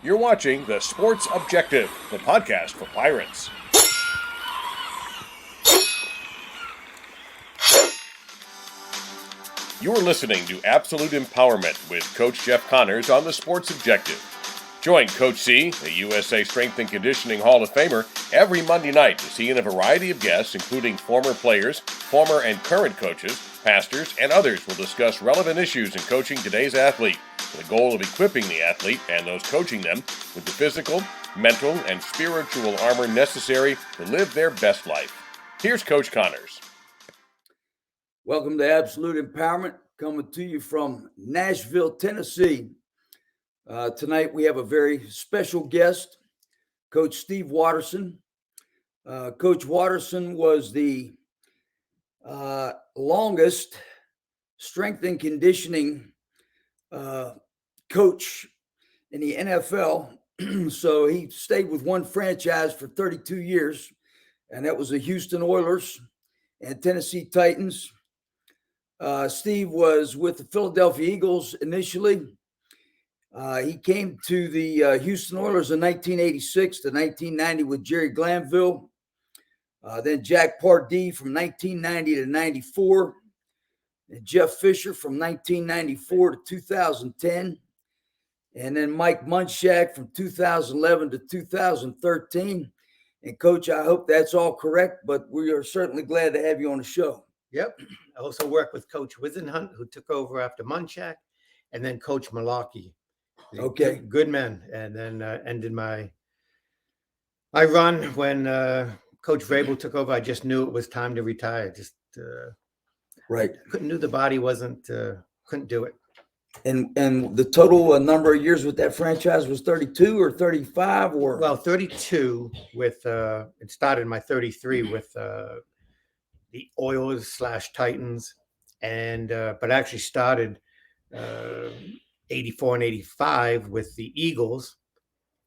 You're watching The Sports Objective, the podcast for Pirates. You're listening to Absolute Empowerment with Coach Jeff Connors on The Sports Objective. Join Coach C, a USA Strength and Conditioning Hall of Famer, every Monday night as he and a variety of guests, including former players, former and current coaches, pastors, and others will discuss relevant issues in coaching today's athlete, with the goal of equipping the athlete and those coaching them with the physical, mental, and spiritual armor necessary to live their best life. Here's Coach Connors. Welcome to Absolute Empowerment, coming to you from Nashville, Tennessee. Tonight we have a very special guest, Coach Steve Watterson. Coach Watterson was the longest strength and conditioning coach in the NFL. So he stayed with one franchise for 32 years, and that was the Houston Oilers and Tennessee Titans. Steve was with the Philadelphia Eagles initially. He came to the Houston Oilers in 1986 to 1990 with Jerry Glanville. Then Jack Pardee from 1990 to 94. And Jeff Fisher from 1994 to 2010. And then Mike Munchak from 2011 to 2013. And Coach, I hope that's all correct, but we are certainly glad to have you on the show. Yep. I also worked with Coach Wisenhunt, who took over after Munchak, and then Coach Malarkey. Okay. Good men. And then ended my run when Coach Vrabel took over. I just knew it was time to retire. Just right. Knew the body wasn't, couldn't do it. And the total number of years with that franchise was 32 or 35 or? Well, 32 with, it started my 33 with the Oilers / Titans. And, but actually started 84 and 85 with the Eagles.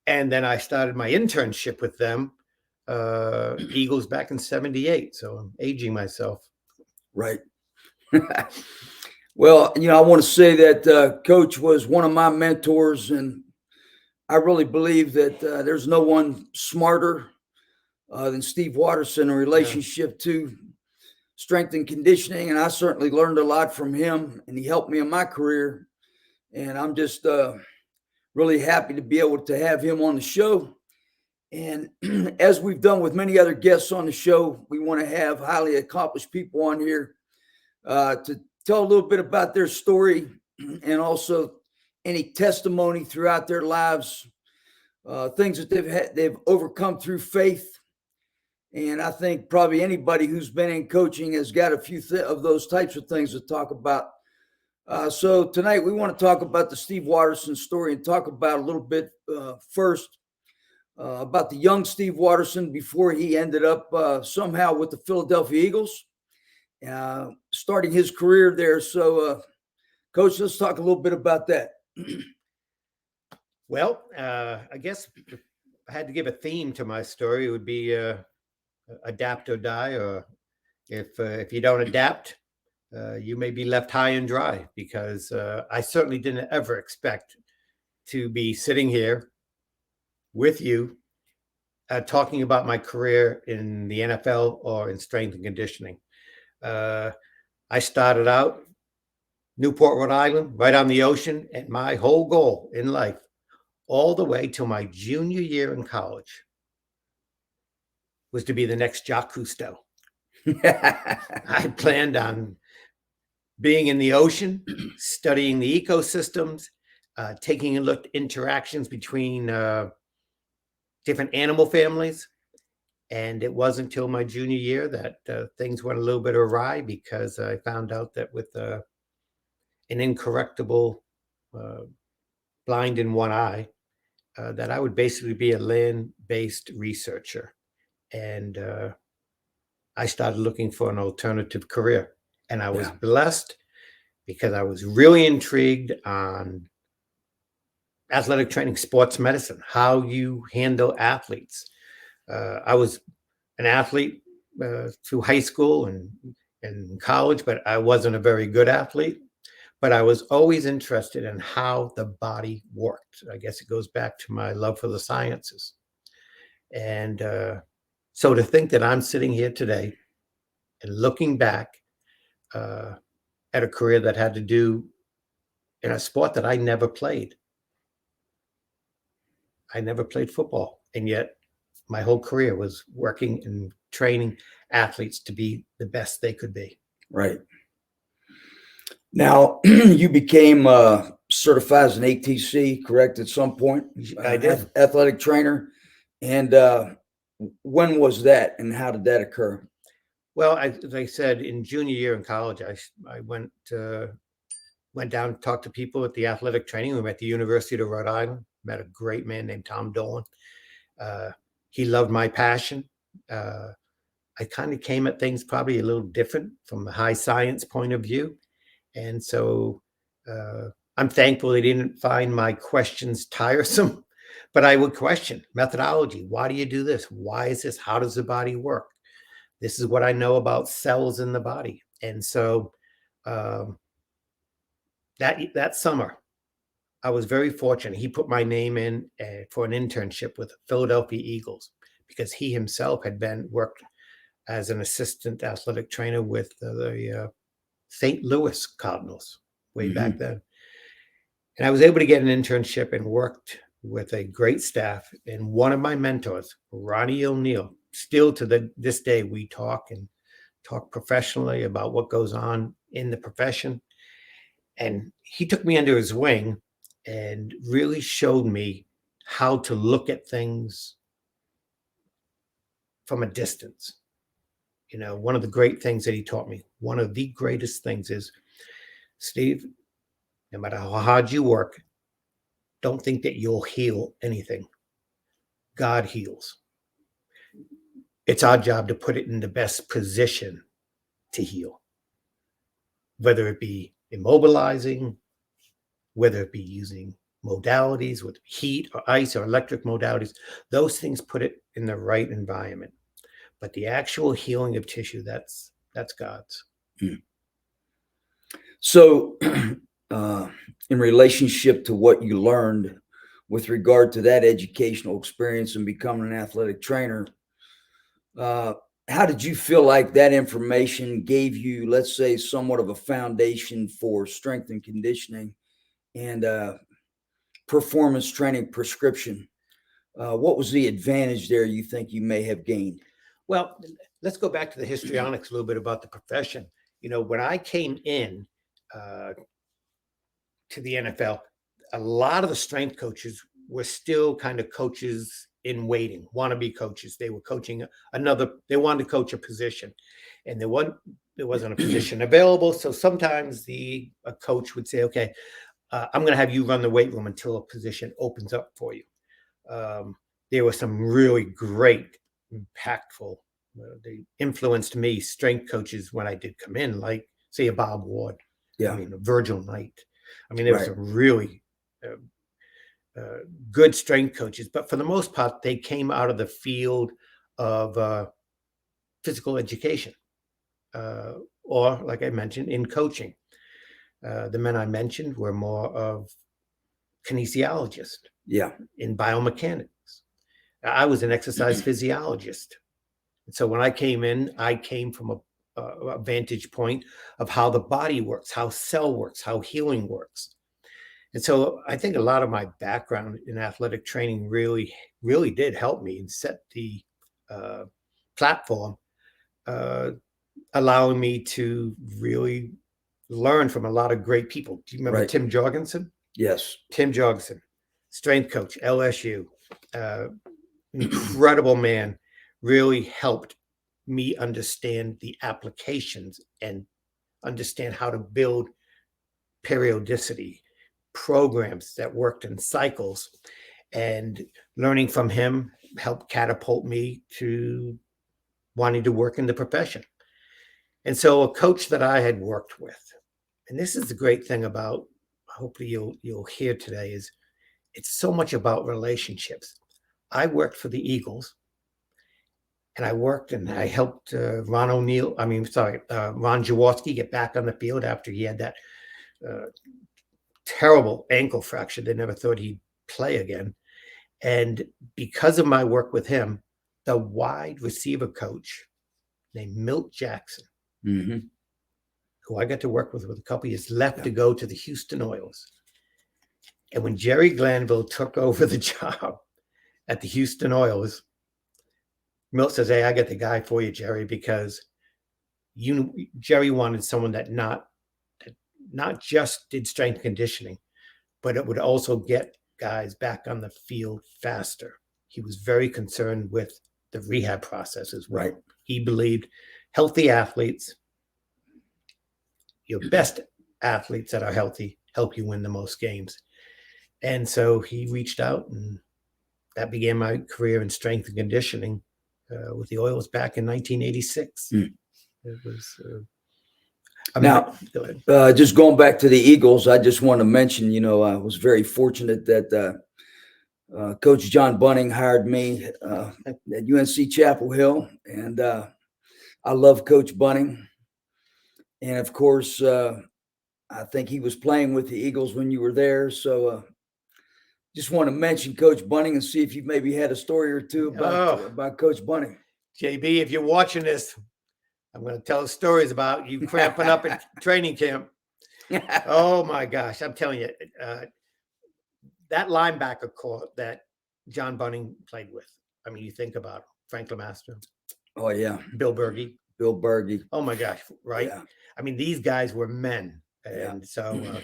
And then I started my internship with them, Eagles back in 78. So I'm aging myself. Right. Well, I want to say that Coach was one of my mentors, and I really believe that there's no one smarter than Steve Watterson in relationship to strength and conditioning. And I certainly learned a lot from him, and he helped me in my career. And I'm just really happy to be able to have him on the show. And as we've done with many other guests on the show, we want to have highly accomplished people on here to tell a little bit about their story and also any testimony throughout their lives, things that they've overcome through faith. And I think probably anybody who's been in coaching has got a few of those types of things to talk about. So tonight we want to talk about the Steve Watterson story and talk about a little bit first about the young Steve Watterson before he ended up somehow with the Philadelphia Eagles, starting his career there. So, Coach, let's talk a little bit about that. Well, I guess if I had to give a theme to my story, it would be adapt or die, or if you don't adapt, you may be left high and dry, because I certainly didn't ever expect to be sitting here with you talking about my career in the NFL or in strength and conditioning. I started out Newport, Rhode Island, right on the ocean, and my whole goal in life, all the way till my junior year in college, was to be the next Jacques Cousteau. I planned on being in the ocean, studying the ecosystems, taking a look at interactions between different animal families. And it wasn't until my junior year that things went a little bit awry, because I found out that with an incorrectable blind in one eye, that I would basically be a land-based researcher. And I started looking for an alternative career. And I was blessed, because I was really intrigued on athletic training, sports medicine, how you handle athletes. I was an athlete through high school and college, but I wasn't a very good athlete. but I was always interested in how the body worked. I guess it goes back to my love for the sciences. And so to think that I'm sitting here today and looking back at a career that had to do in a sport that I never played. I never played football, and yet my whole career was working and training athletes to be the best they could be. Right. Now, you became certified as an ATC, correct, at some point? I did. Athletic trainer. And when was that, and how did that occur? Well, as I said, in junior year in college, I went down and talked to people at the athletic training room at the University of Rhode Island. Met a great man named Tom Dolan. He loved my passion. I kind of came at things probably a little different from the high science point of view. And so I'm thankful they didn't find my questions tiresome, but I would question methodology. Why do you do this? Why is this? How does the body work? This is what I know about cells in the body. And so that summer, I was very fortunate. He put my name in for an internship with the Philadelphia Eagles because he himself had worked as an assistant athletic trainer with the St. Louis Cardinals way back then. And I was able to get an internship and worked with a great staff. And one of my mentors, Ronnie O'Neill, still to this day, we talk professionally about what goes on in the profession. And he took me under his wing and really showed me how to look at things from a distance. You know, one of the great things that he taught me, one of the greatest things is, Steve, no matter how hard you work, don't think that you'll heal anything. God heals. It's our job to put it in the best position to heal, whether it be immobilizing, whether it be using modalities with heat or ice or electric modalities. Those things put it in the right environment. But the actual healing of tissue, that's God's. So in relationship to what you learned with regard to that educational experience and becoming an athletic trainer, how did you feel like that information gave you, let's say, somewhat of a foundation for strength and conditioning and performance training prescription? What was the advantage there you think you may have gained? Well, let's go back to the histrionics a little bit about the profession. You know, when I came in to the NFL, a lot of the strength coaches were still kind of coaches in waiting, wannabe coaches. They were coaching they wanted to coach a position, and there wasn't a position available. So sometimes a coach would say, okay, I'm going to have you run the weight room until a position opens up for you. There were some really great, impactful, they influenced me, strength coaches when I did come in, like say a Bob Ward, a Virgil Knight. I mean, there were some really good strength coaches, but for the most part, they came out of the field of physical education, or like I mentioned, in coaching. The men I mentioned were more of kinesiologists, in biomechanics. I was an exercise physiologist. And so when I came in, I came from a vantage point of how the body works, how cell works, how healing works. And so I think a lot of my background in athletic training really, really did help me and set the platform, allowing me to really learn from a lot of great people. Do you remember Tim Jorgensen? Yes. Tim Jorgensen, strength coach, LSU, incredible man, really helped me understand the applications and understand how to build periodicity programs that worked in cycles. And learning from him helped catapult me to wanting to work in the profession. And so a coach that I had worked with, and this is the great thing about, hopefully you'll hear today, is it's so much about relationships. I worked for the Eagles, and I helped Ron Jaworski get back on the field after he had that terrible ankle fracture. They never thought he'd play again. And because of my work with him, the wide receiver coach named Milt Jackson, who I got to work with a couple years, left to go to the Houston Oilers. And when Jerry Glanville took over the job at the Houston Oilers, Milt says, "Hey, I got the guy for you, Jerry, because Jerry wanted someone that not just did strength conditioning, but it would also get guys back on the field faster." He was very concerned with the rehab process as well. Right. He believed healthy athletes, your best athletes that are healthy, help you win the most games. And so he reached out, and that began my career in strength and conditioning with the Oilers back in 1986. It was now, just going back to the Eagles, I just want to mention, I was very fortunate that Coach John Bunning hired me at UNC Chapel Hill, and I love Coach Bunning. And of course, I think he was playing with the Eagles when you were there. So just want to mention Coach Bunning and see if you maybe had a story or two about Coach Bunning. JB, if you're watching this, I'm going to tell stories about you cramping up at training camp. Oh my gosh, I'm telling you, that linebacker core that John Bunning played with. I mean, you think about Frank LeMaster. Oh yeah, Bill Berge. Oh my gosh, right? Yeah. I mean, these guys were men, and so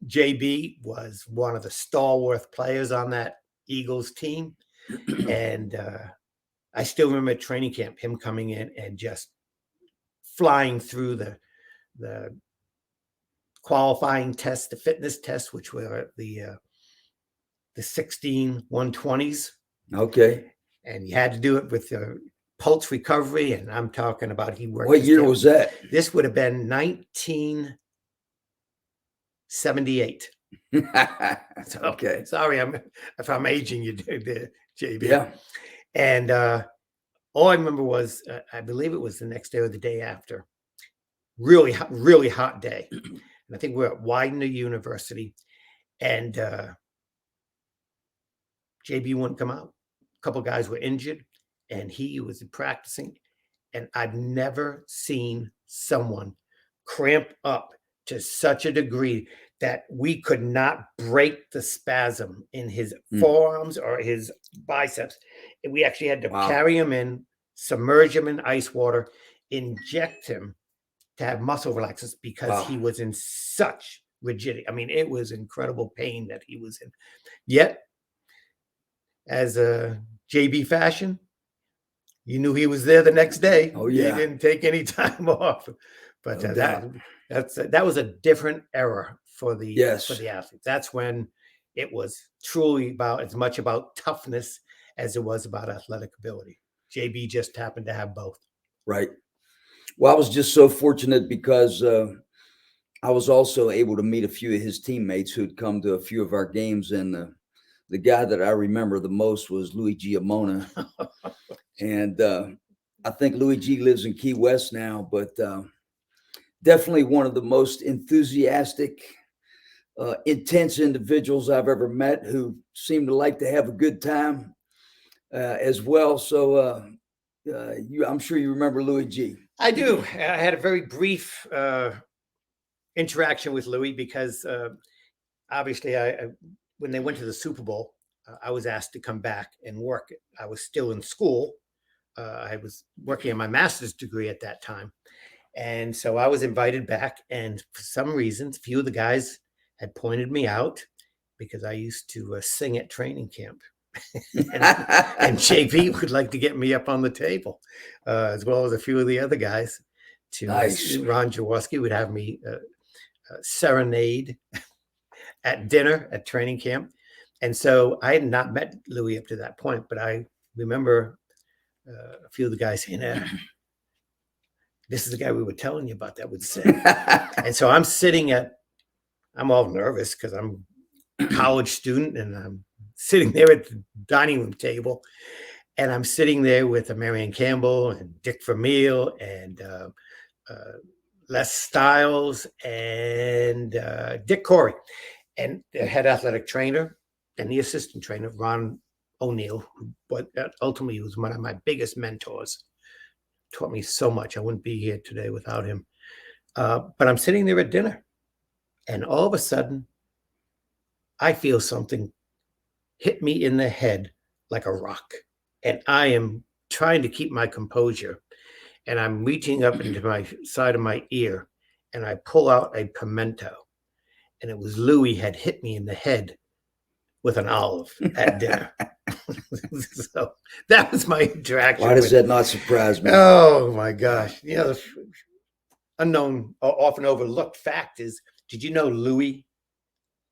JB was one of the stalwart players on that Eagles team, and I still remember at training camp him coming in and just flying through the qualifying tests, the fitness tests, which were the 16 120s. Okay. And you had to do it with pulse recovery. And I'm talking about he worked. What year was that? This would have been 1978. Okay. Sorry, if I'm aging you, JB. Yeah. And all I remember was, I believe it was the next day or the day after. Really hot day. And I think we're at Widener University. And JB wouldn't come out. A couple guys were injured, and he was practicing. And I've never seen someone cramp up to such a degree that we could not break the spasm in his forearms or his biceps. And we actually had to carry him in, submerge him in ice water, inject him to have muscle relaxers because he was in such rigidity. I mean, it was incredible pain that he was in. Yet, as a JB fashion, you knew he was there the next day. Oh yeah, he didn't take any time off. But that was a different era for the athletes. That's when it was truly as much about toughness as it was about athletic ability. JB just happened to have both. Right. Well, I was just so fortunate because I was also able to meet a few of his teammates who'd come to a few of our games, and the guy that I remember the most was Louis Giamona. And I think Louis G lives in Key West now, but definitely one of the most enthusiastic, intense individuals I've ever met, who seemed to like to have a good time as well. So I'm sure you remember Louis G. I do. I had a very brief interaction with Louis because obviously when they went to the Super Bowl, I was asked to come back and work. I was still in school. I was working on my master's degree at that time. And so I was invited back. And for some reasons, a few of the guys had pointed me out because I used to sing at training camp. and JP would like to get me up on the table, as well as a few of the other guys. Nice. Ron Jaworski would have me serenade at dinner at training camp. And so I had not met Louis up to that point, but I remember a few of the guys saying, this is the guy we were telling you about that would sing. And so I'm all nervous because I'm a college student and I'm sitting there at the dining room table, and I'm sitting there with Marion Campbell and Dick Vermeil and Les Stiles, and Dick Corey, and the head athletic trainer and the assistant trainer, Ron O'Neill, but ultimately he was one of my biggest mentors. Taught me so much. I wouldn't be here today without him. But I'm sitting there at dinner, and all of a sudden, I feel something hit me in the head like a rock. And I am trying to keep my composure. And I'm reaching up into my side of my ear, and I pull out a pimento. And it was Louis had hit me in the head with an olive at dinner. So that was my interaction. Why does that not surprise me? Oh my gosh. You know, the unknown or often overlooked fact is, did you know Louis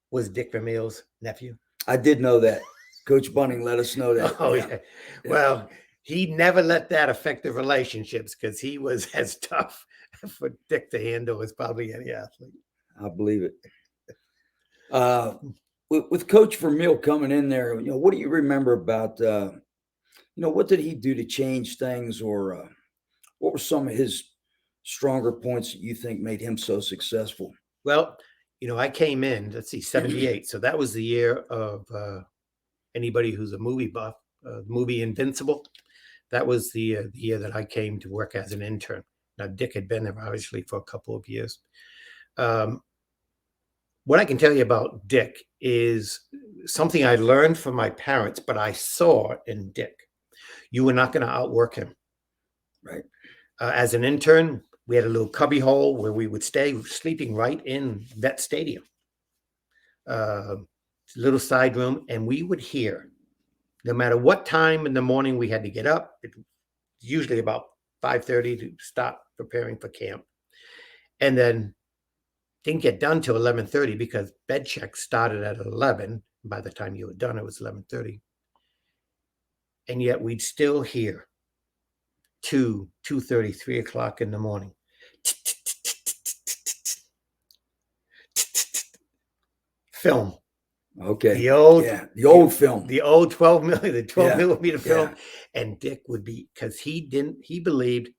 was Dick Vermeil's nephew? I did know that. Coach Bunning let us know that. Oh, yeah. Well, he never let that affect the relationships because he was as tough for Dick to handle as probably any athlete. I believe it. With Coach Vermeil coming in there, what do you remember about, what did he do to change things, or what were some of his stronger points that you think made him so successful? Well, I came in, let's see, 78. So that was the year of anybody who's a movie buff, movie Invincible. That was the year that I came to work as an intern. Now, Dick had been there obviously for a couple of years. What I can tell you about Dick is something I learned from my parents, but I saw in Dick. You were not going to outwork him. Right. As an intern, we had a little cubby hole where we would stay sleeping right in Vet Stadium. Little side room, and we would hear, no matter what time in the morning we had to get up, usually about 5:30 to start preparing for camp. And then didn't get done till 11:30 because bed check started at 11. By the time you were done, it was 11:30. And yet we'd still hear 2:30, 3 o'clock in the morning. Film. Okay. The old film. The old 12 millimeter Yeah. film. And Dick would be, because he believed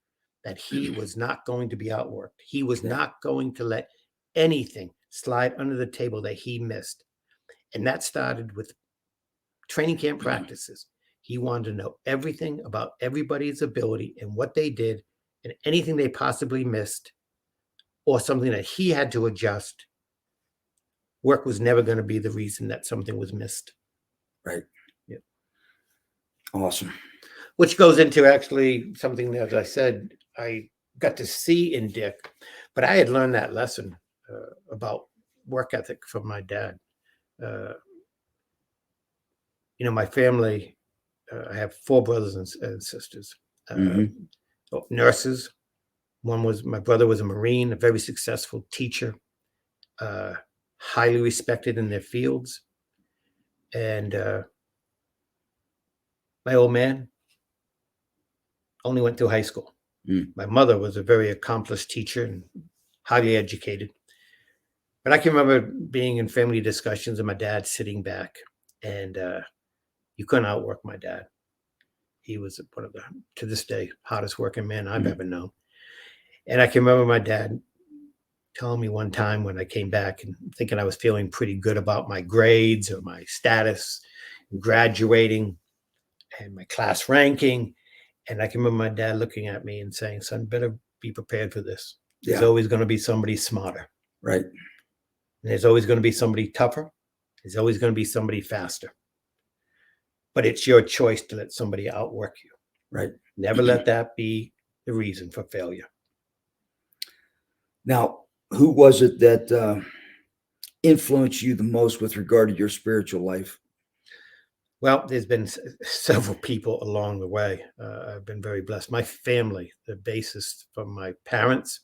that he was not going to be outworked. He was not going to let anything slide under the table that he missed. And that started with training camp practices. He wanted to know everything about everybody's ability and what they did and anything they possibly missed or something that he had to adjust. Work was never going to be the reason that something was missed. Right. Yeah. Awesome. Which goes into actually something that, as I said, I got to see in Dick, but I had learned that lesson about work ethic from my dad. My family, I have 4 brothers and sisters, nurses. My brother was a Marine, a very successful teacher, highly respected in their fields. And my old man only went through high school. My mother was a very accomplished teacher and highly educated. But I can remember being in family discussions and my dad sitting back, and you couldn't outwork my dad. He was one of the, to this day, hardest working man I've ever known. And I can remember my dad telling me one time when I came back and thinking I was feeling pretty good about my grades or my status, graduating and my class ranking. And I can remember my dad looking at me and saying, "Son, better be prepared for this. There's always going to be somebody smarter. Right. And there's always going to be somebody tougher. There's always going to be somebody faster. But it's your choice to let somebody outwork you. Right. Never let that be the reason for failure." Now, who was it that influenced you the most with regard to your spiritual life? Well, there's been several people along the way. I've been very blessed. My family, the basis from my parents,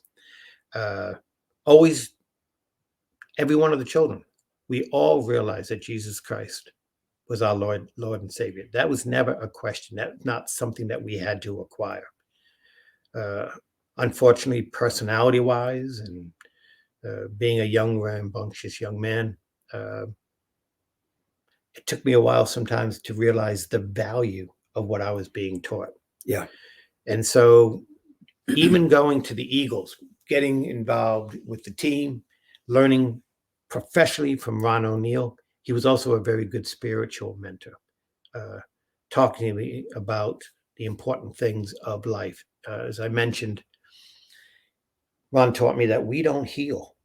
always, every one of the children, we all realized that Jesus Christ was our Lord and Savior. That was never a question. That's not something that we had to acquire. Unfortunately, personality-wise and being a young, rambunctious young man, it took me a while sometimes to realize the value of what I was being taught. Yeah. And so even going to the Eagles, getting involved with the team, learning professionally from Ron O'Neill. He was also a very good spiritual mentor, talking to me about the important things of life. As I mentioned, Ron taught me that we don't heal,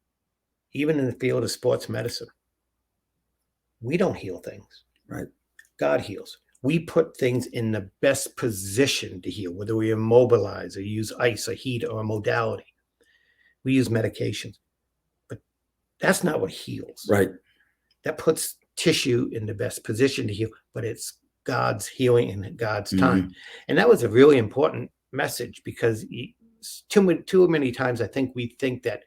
even in the field of sports medicine. We don't heal things. Right. God heals. We put things in the best position to heal, whether we immobilize or use ice or heat or a modality. We use medications, but that's not what heals. Right. That puts tissue in the best position to heal, but it's God's healing in God's time. And that was a really important message, because too many times I think we think that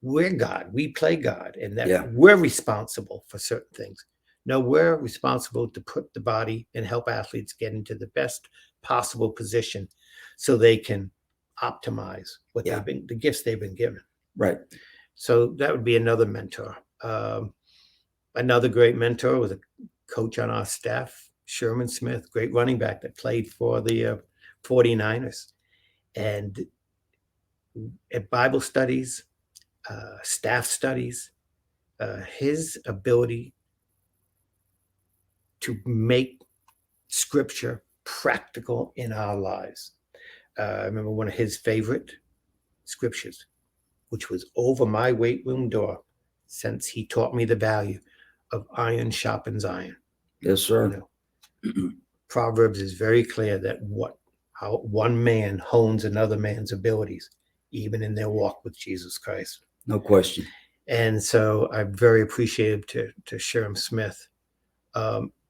we're God, we play God, and that we're responsible for certain things. No, we're responsible to put the body and help athletes get into the best possible position so they can optimize what they've been, the gifts they've been given. Right. So that would be another mentor. Another great mentor was a coach on our staff, Sherman Smith, great running back that played for the 49ers. And at Bible studies, staff studies, his ability to make scripture practical in our lives. I remember one of his favorite scriptures, which was over my weight room door, since he taught me the value of iron sharpens iron. Yes, sir. You know, Proverbs is very clear that how one man hones another man's abilities, even in their walk with Jesus Christ. No question. And so I'm very appreciative to Sherman Smith.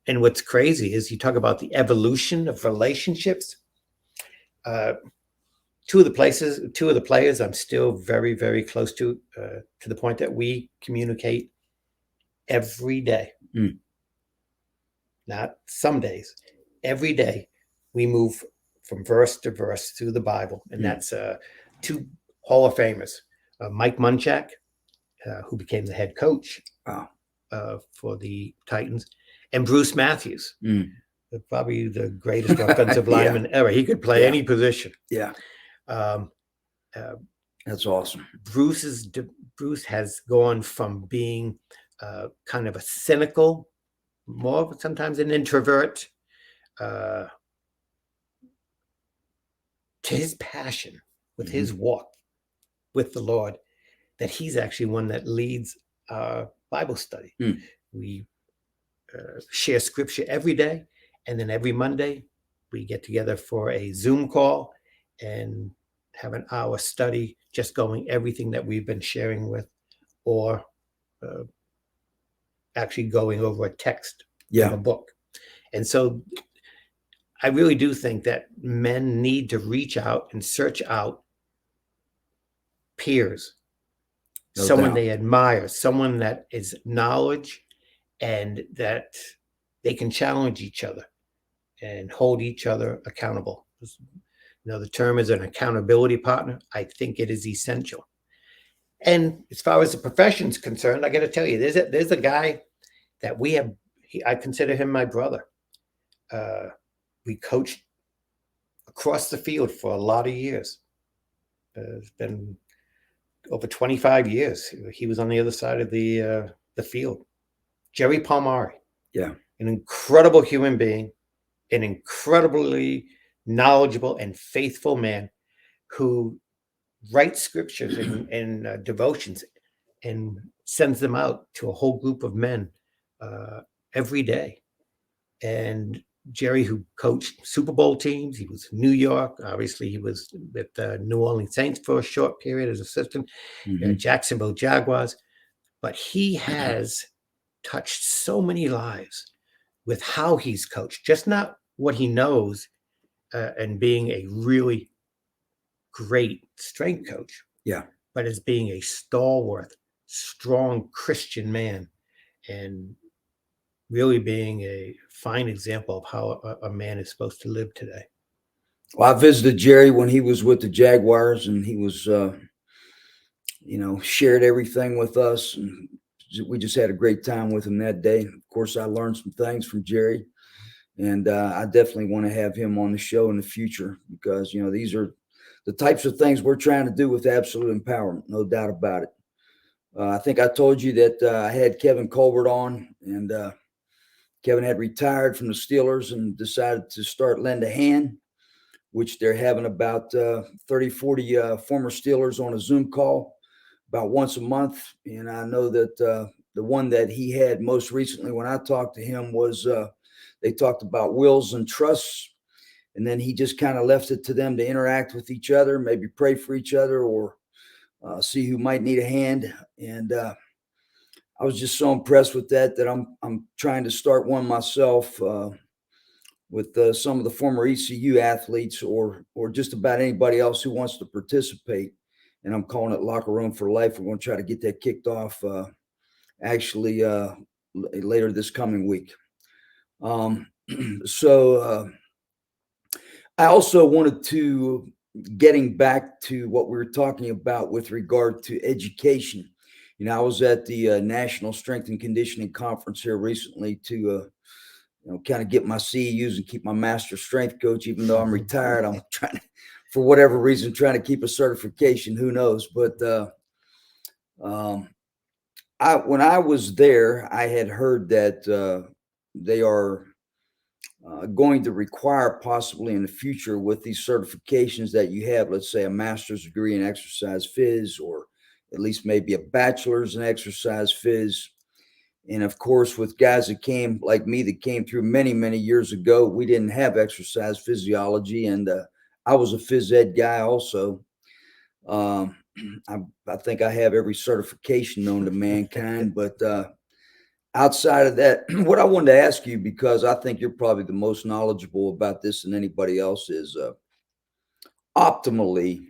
And what's crazy is you talk about the evolution of relationships. Two of the players I'm still very, very close to the point that we communicate every day. Not some days, every day we move from verse to verse through the Bible. And that's two Hall of Famers, Mike Munchak, who became the head coach for the Titans, and Bruce Matthews, probably the greatest offensive lineman ever. He could play any position. Yeah. That's awesome. Bruce has gone from being kind of a cynical, more sometimes an introvert, to his passion with his walk with the Lord, that he's actually one that leads our Bible study. We share scripture every day, and then every Monday we get together for a Zoom call and have an hour study, just going everything that we've been sharing with, or actually going over a text from a book. And so I really do think that men need to reach out and search out peers, someone they admire, someone that is knowledge, and that they can challenge each other and hold each other accountable. You know, the term is an accountability partner. I think it is essential. And as far as the profession is concerned, I got to tell you, there's a guy that we have. I consider him my brother. We coached across the field for a lot of years. It's been over 25 years. He was on the other side of the field. Jerry Palmari. Yeah. An incredible human being, an incredibly knowledgeable and faithful man who writes scriptures and devotions and sends them out to a whole group of men every day. And Jerry, who coached Super Bowl teams, he was in New York. Obviously, he was with the New Orleans Saints for a short period as assistant, Jacksonville Jaguars. But he has touched so many lives with how he's coached, just not what he knows, and being a really great strength coach, but as being a stalwart, strong Christian man, and really being a fine example of how a man is supposed to live today. Well, I visited Jerry when he was with the Jaguars, and he was, shared everything with us, and we just had a great time with him that day. Of course, I learned some things from Jerry, and I definitely want to have him on the show in the future, because these are the types of things we're trying to do with absolute empowerment, no doubt about it. I think I told you that I had Kevin Colbert on, and Kevin had retired from the Steelers and decided to start Lend a Hand, which they're having about 30, 40 former Steelers on a Zoom call about once a month. And I know that the one that he had most recently when I talked to him was they talked about wills and trusts. And then he just kind of left it to them to interact with each other, maybe pray for each other, or see who might need a hand. And I was just so impressed with that I'm trying to start one myself with some of the former ECU athletes or just about anybody else who wants to participate. And I'm calling it Locker Room for Life. We're going to try to get that kicked off actually later this coming week. I also wanted to, getting back to what we were talking about with regard to education. You know, I was at the National Strength and Conditioning Conference here recently to, kind of get my CEUs and keep my master strength coach. Even though I'm retired, I'm trying to, for whatever reason, trying to keep a certification. Who knows? But when I was there, I had heard that they are going to require possibly in the future with these certifications that you have, let's say a master's degree in exercise phys, or at least maybe a bachelor's in exercise phys. And of course, with guys that came like me, that came through many, many years ago, we didn't have exercise physiology. And I was a phys ed guy also. I think I have every certification known to mankind, but outside of that, what I wanted to ask you, because I think you're probably the most knowledgeable about this than anybody else, is optimally,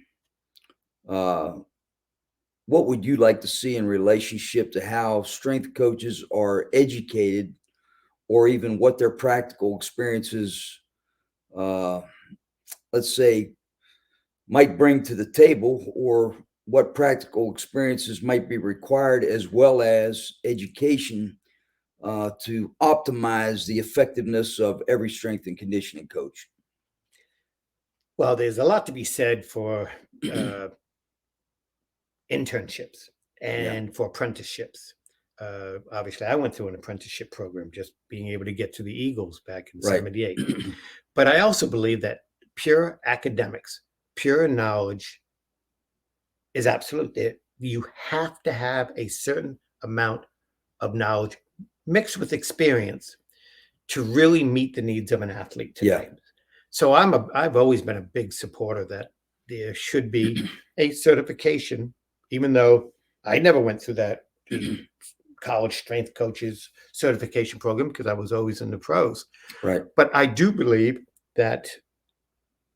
what would you like to see in relationship to how strength coaches are educated, or even what their practical experiences, let's say, might bring to the table, or what practical experiences might be required, as well as education to optimize the effectiveness of every strength and conditioning coach? Well, there's a lot to be said for internships and for apprenticeships. Obviously, I went through an apprenticeship program, just being able to get to the Eagles back in '78. But I also believe that pure academics, pure knowledge is absolute. You have to have a certain amount of knowledge mixed with experience to really meet the needs of an athlete today. So I've always been a big supporter that there should be a certification, even though I never went through that college strength coaches certification program because I was always in the pros. Right. But I do believe that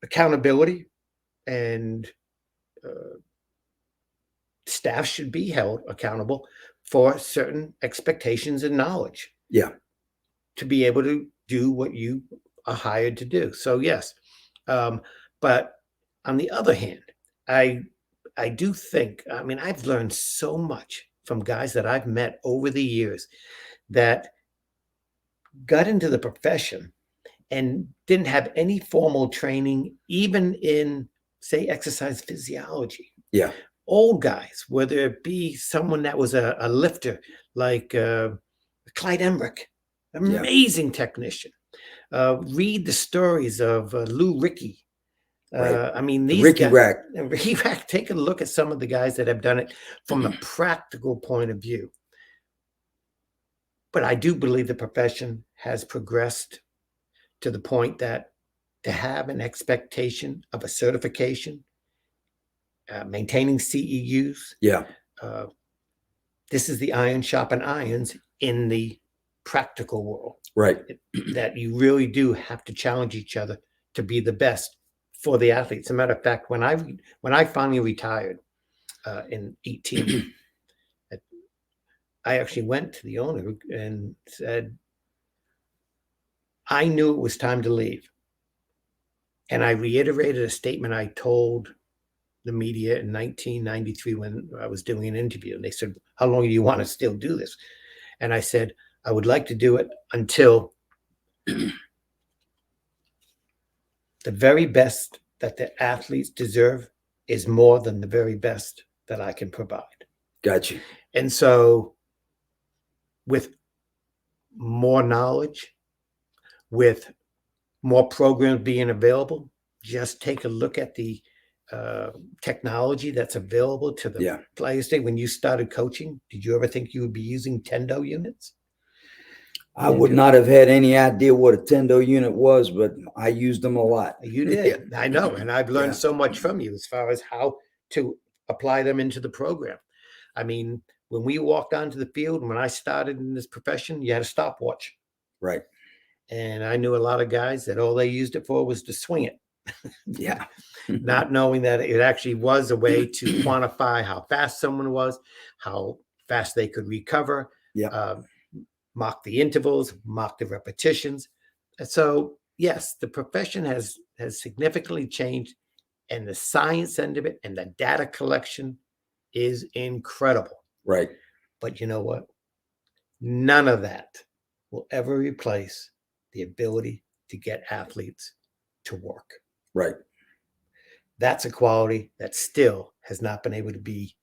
accountability and staff should be held accountable for certain expectations and knowledge. To be able to do what you are hired to do. So yes, but on the other hand, I do think, I mean, I've learned so much from guys that I've met over the years that got into the profession and didn't have any formal training, even in, say, exercise physiology. Old guys, whether it be someone that was a lifter like Clyde Emmerich, amazing technician. Read the stories of Lou Ricky. I mean, these Ricky guys, Rack. Take a look at some of the guys that have done it from a practical point of view. But I do believe the profession has progressed to the point that to have an expectation of a certification, maintaining CEUs. This is the iron sharpen irons in the practical world. That you really do have to challenge each other to be the best for the athletes. As a matter of fact, when I finally retired in 18, I actually went to the owner and said, I knew it was time to leave. And I reiterated a statement I told the media in 1993 when I was doing an interview. And they said, how long do you want to still do this? And I said, I would like to do it until the very best that the athletes deserve is more than the very best that I can provide. Gotcha. And so with more knowledge, with more programs being available, just take a look at the technology that's available to the players today. When you started coaching, did you ever think you would be using Tendo units? I would not have had any idea what a Tendo unit was, but I used them a lot. You did. I know. And I've learned so much from you as far as how to apply them into the program. I mean, when we walked onto the field, when I started in this profession, you had a stopwatch. Right. And I knew a lot of guys that all they used it for was to swing it. Yeah. Not knowing that it actually was a way to quantify how fast someone was, how fast they could recover, mock the intervals, mock the repetitions. So yes, the profession has significantly changed, and the science end of it and the data collection is incredible. Right. But you know what? None of that will ever replace the ability to get athletes to work. Right. That's a quality that still has not been able to be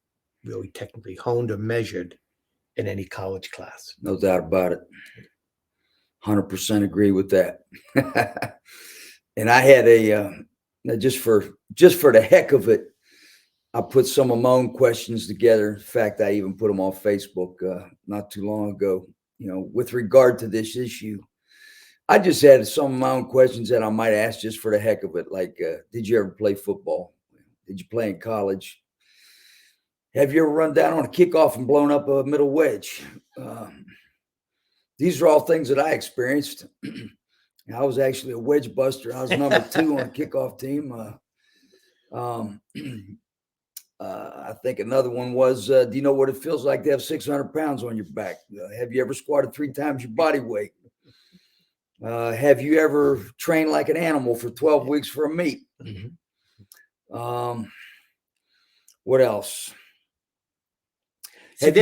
really technically honed or measured in any college class. No doubt about it. 100% agree with that. And I had just for the heck of it, I put some of my own questions together. In fact, I even put them on Facebook not too long ago, with regard to this issue. I just had some of my own questions that I might ask just for the heck of it. Like, did you ever play football? Did you play in college? Have you ever run down on a kickoff and blown up a middle wedge? These are all things that I experienced. I was actually a wedge buster. I was number 2 on the kickoff team. I think another one was, do you know what it feels like to have 600 pounds on your back? Have you ever squatted 3 times your body weight? Have you ever trained like an animal for 12 weeks for a meet? Mm-hmm. What else? Have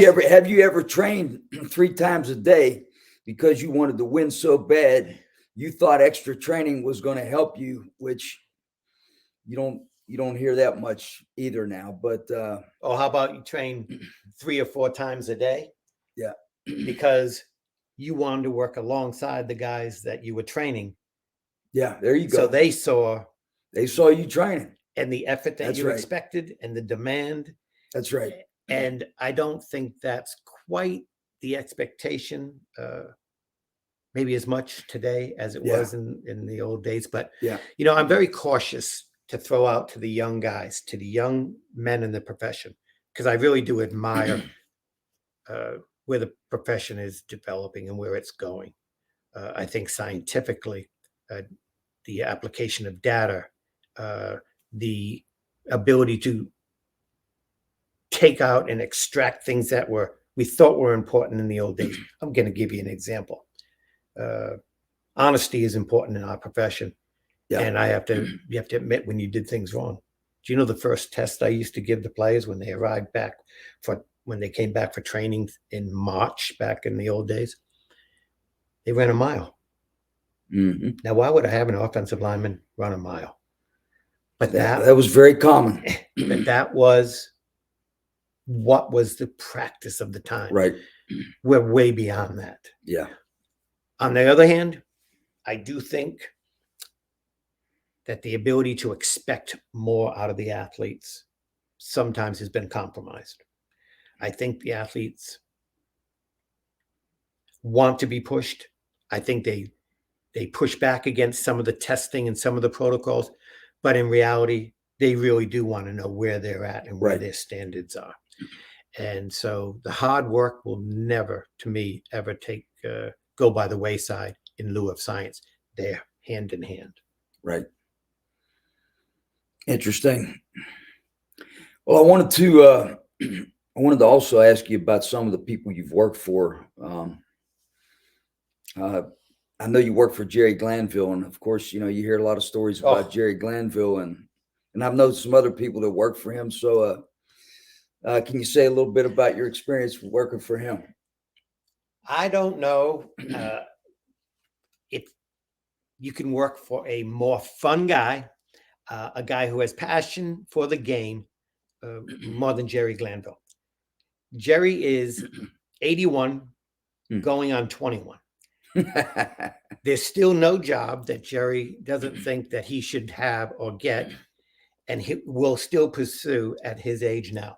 you ever trained 3 times a day because you wanted to win so bad you thought extra training was going to help you, which you don't hear that much either now. But how about you train 3 or 4 times a day? Yeah. Because you wanted to work alongside the guys that you were training. Yeah, there you go. So they saw you training and the effort that you expected and the demand. That's right. And I don't think that's quite the expectation, maybe as much today as it was in the old days. But, I'm very cautious to throw out to the young guys, to the young men in the profession, because I really do admire where the profession is developing and where it's going. I think scientifically, the application of data, the ability to take out and extract things that we thought were important in the old days. I'm going to give you an example. Honesty is important in our profession. Yeah. And you have to admit when you did things wrong. Do you know the first test I used to give the players when they arrived back when they came back for training in March back in the old days? They ran a mile. Mm-hmm. Now, why would I have an offensive lineman run a mile? But that was very common. But that was what was the practice of the time. Right. We're way beyond that. Yeah. On the other hand, I do think that the ability to expect more out of the athletes sometimes has been compromised. I think the athletes want to be pushed. I think they push back against some of the testing and some of the protocols, but in reality, they really do want to know where they're at and where their standards are. And so the hard work will never, to me, ever go by the wayside in lieu of science. They're hand in hand. Right. Interesting. Well, I wanted to also ask you about some of the people you've worked for. I know you work for Jerry Glanville, and of course, you hear a lot of stories about Jerry Glanville, and I've known some other people that work for him. So, can you say a little bit about your experience working for him? I don't know if you can work for a more fun guy. a guy who has passion for the game more than Jerry Glanville. Jerry is 81, going on 21. There's still no job that Jerry doesn't think that he should have or get, and he will still pursue at his age now.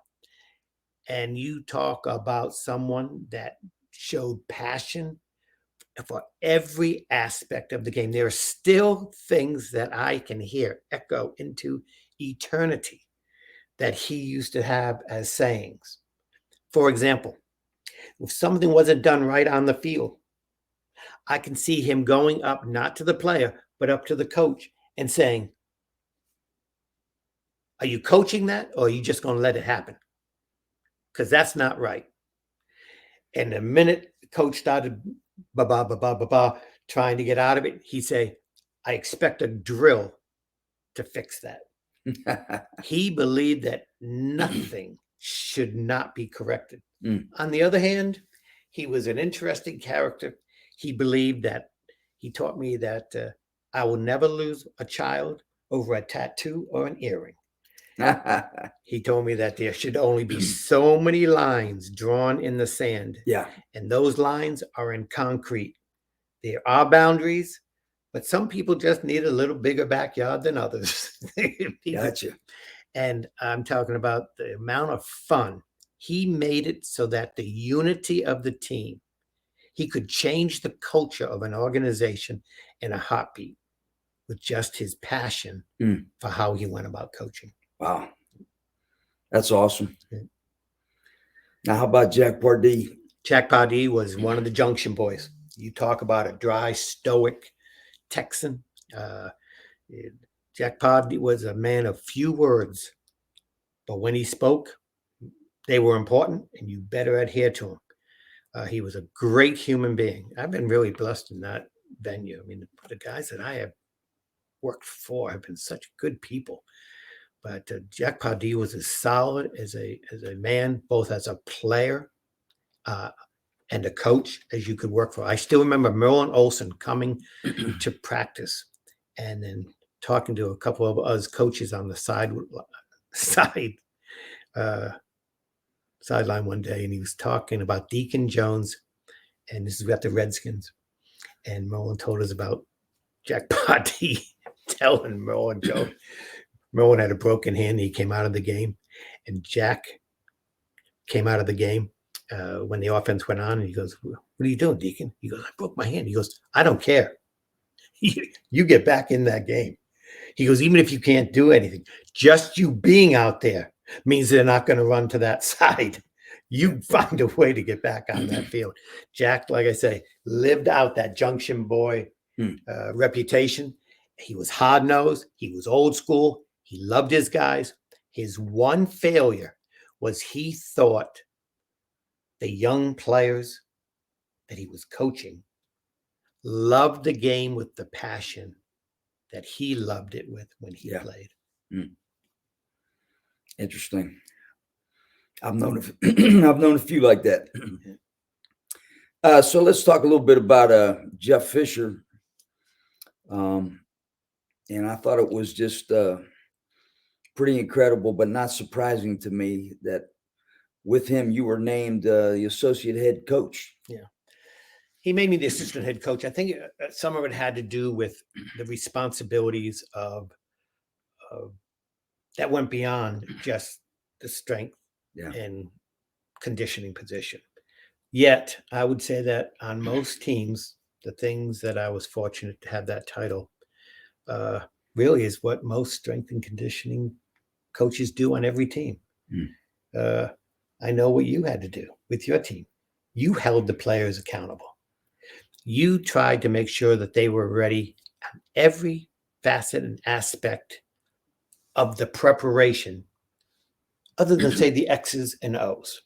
And you talk about someone that showed passion for every aspect of the game. There are still things that I can hear echo into eternity that he used to have as sayings. For example, if something wasn't done right on the field, I can see him going up, not to the player, but up to the coach and saying, are you coaching that, or are you just going to let it happen? Because that's not right. And the minute the coach started trying to get out of it, he'd say, I expect a drill to fix that. He believed that nothing should not be corrected. On the other hand, he was an interesting character. He believed that, he taught me that I will never lose a child over a tattoo or an earring. He told me that there should only be so many lines drawn in the sand. Yeah. And those lines are in concrete. There are boundaries, but some people just need a little bigger backyard than others. Gotcha. And I'm talking about the amount of fun. He made it so that the unity of the team, he could change the culture of an organization in a heartbeat with just his passion for how he went about coaching. Wow. That's awesome. Now, how about Jack Pardee? Jack Pardee was one of the Junction Boys. You talk about a dry, stoic Texan. Jack Pardee was a man of few words, but when he spoke, they were important, and you better adhere to him. He was a great human being. I've been really blessed in that venue. I mean, the guys that I have worked for have been such good people. But Jack Pardee was as solid as a man, both as a player and a coach as you could work for. I still remember Merlin Olsen coming to practice and then talking to a couple of us coaches on the sideline one day, and he was talking about Deacon Jones, and this is about the Redskins. And Merlin told us about Jack Pardee telling Merlin Jones. Merlin had a broken hand. He came out of the game, and Jack came out of the game when the offense went on, and he goes, what are you doing, Deacon? He goes, I broke my hand. He goes, I don't care. You get back in that game. He goes, even if you can't do anything, just you being out there means they're not going to run to that side. You find a way to get back on that field. Jack, like I say, lived out that Junction Boy reputation. He was hard-nosed. He was old school. He loved his guys. His one failure was he thought the young players that he was coaching loved the game with the passion that he loved it with when he played. Interesting. I've known a few like that. So let's talk a little bit about Jeff Fisher. And I thought it was just pretty incredible, but not surprising to me that with him you were named the associate head coach. Yeah. He made me the assistant head coach. I think some of it had to do with the responsibilities of that went beyond just the strength and conditioning position. Yet, I would say that on most teams, the things that I was fortunate to have that title really is what most strength and conditioning coaches do on every team. I know what you had to do with your team. You held the players accountable. You tried to make sure that they were ready on every facet and aspect of the preparation, other than, say, the X's and O's.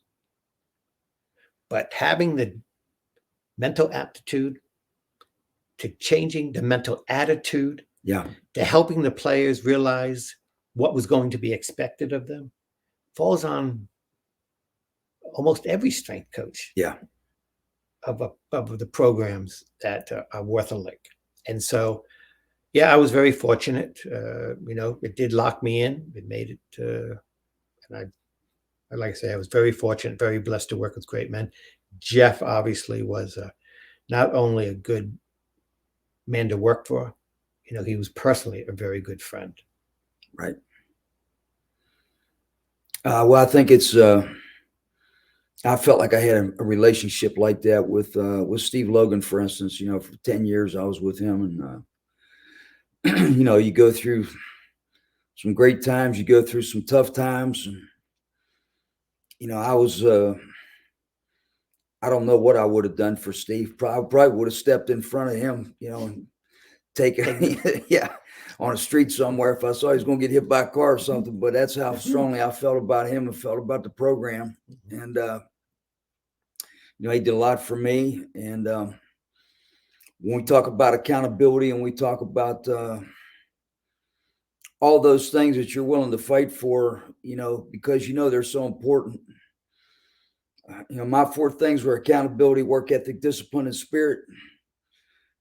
But having the mental aptitude to changing the mental attitude, to helping the players realize what was going to be expected of them, falls on almost every strength coach of the programs that are worth a lick. And so, Yeah, I was very fortunate. It did lock me in. It made it, and like I say, I was very fortunate, very blessed to work with great men. Jeff obviously was not only a good man to work for, he was personally a very good friend. Right. Well, I think it's. I felt like I had a relationship like that with Steve Logan, for instance. For 10 years I was with him, and you go through some great times, you go through some tough times, and I was. I don't know what I would have done for Steve. Probably would have stepped in front of him, and taken, yeah, on a street somewhere if I saw he was going to get hit by a car or something. But that's how strongly I felt about him and felt about the program. And, he did a lot for me. And when we talk about accountability and we talk about all those things that you're willing to fight for, because they're so important. My 4 things were accountability, work ethic, discipline, and spirit.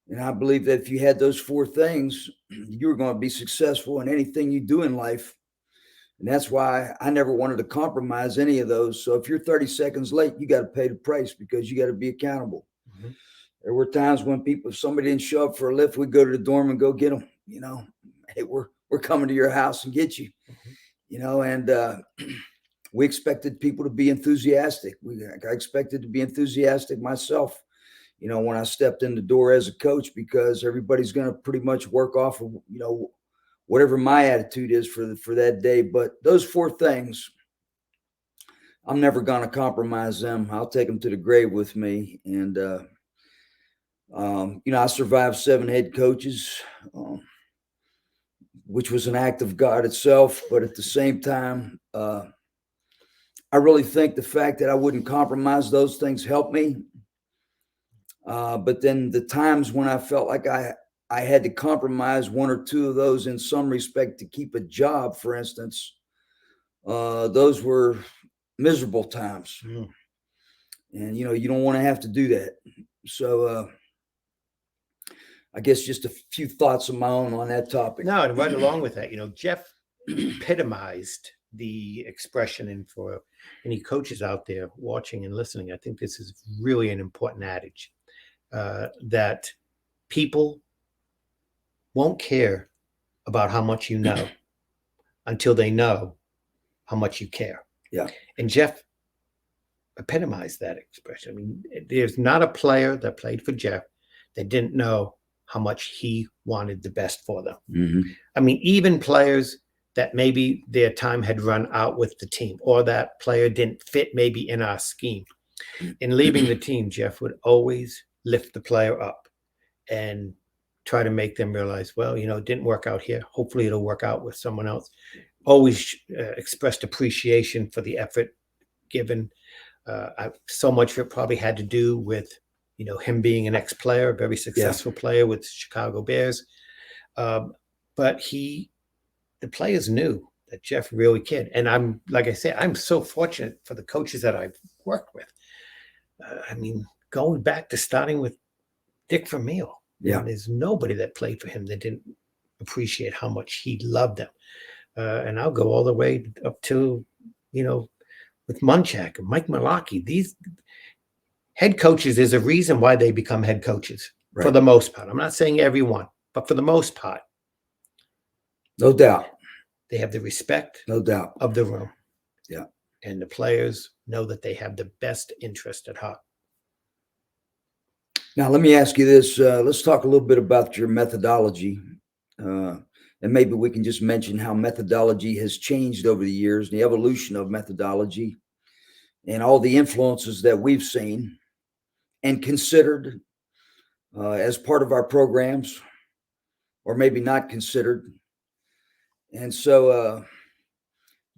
And I believe that if you had those 4 things, you were going to be successful in anything you do in life. And that's why I never wanted to compromise any of those. So if you're 30 seconds late, you got to pay the price because you got to be accountable. Mm-hmm. There were times when if somebody didn't show up for a lift, we'd go to the dorm and go get them. Hey, we're coming to your house and get you. Mm-hmm. And we expected people to be enthusiastic. I expected to be enthusiastic myself, when I stepped in the door as a coach, because everybody's going to pretty much work off of, whatever my attitude is for that day. But those 4 things, I'm never going to compromise them. I'll take them to the grave with me. And, I survived 7 head coaches, which was an act of God itself. But at the same time, I really think the fact that I wouldn't compromise those things helped me. But then the times when I felt like I had to compromise 1 or 2 of those in some respect to keep a job, for instance, those were miserable times. Mm. And, you don't want to have to do that. So I guess just a few thoughts of my own on that topic. No, and right along with that, Jeff epitomized the expression, and for any coaches out there watching and listening, I think this is really an important adage, that people won't care about how much you know until they know how much you care. Yeah. And Jeff epitomized that expression. I mean, there's not a player that played for Jeff that didn't know how much he wanted the best for them. Mm-hmm. I mean, even players that maybe their time had run out with the team, or that player didn't fit maybe in our scheme. In leaving the team, Jeff would always lift the player up and try to make them realize, well, it didn't work out here. Hopefully it'll work out with someone else. Always expressed appreciation for the effort given. So much of it probably had to do with, him being an ex-player, a very successful player with Chicago Bears. But the players knew that Jeff really cared. And I'm so fortunate for the coaches that I've worked with. Going back to starting with Dick Vermeil. Yeah. There's nobody that played for him that didn't appreciate how much he loved them. And I'll go all the way up to, with Munchak and Mike Milwaukee. These head coaches, there's a reason why they become head coaches, right, for the most part. I'm not saying everyone, but for the most part. No doubt. They have the respect, no doubt, of the room. Yeah. And the players know that they have the best interest at heart. Now, let me ask you this. Let's talk a little bit about your methodology. And maybe we can just mention how methodology has changed over the years, the evolution of methodology, and all the influences that we've seen and considered as part of our programs, or maybe not considered. And so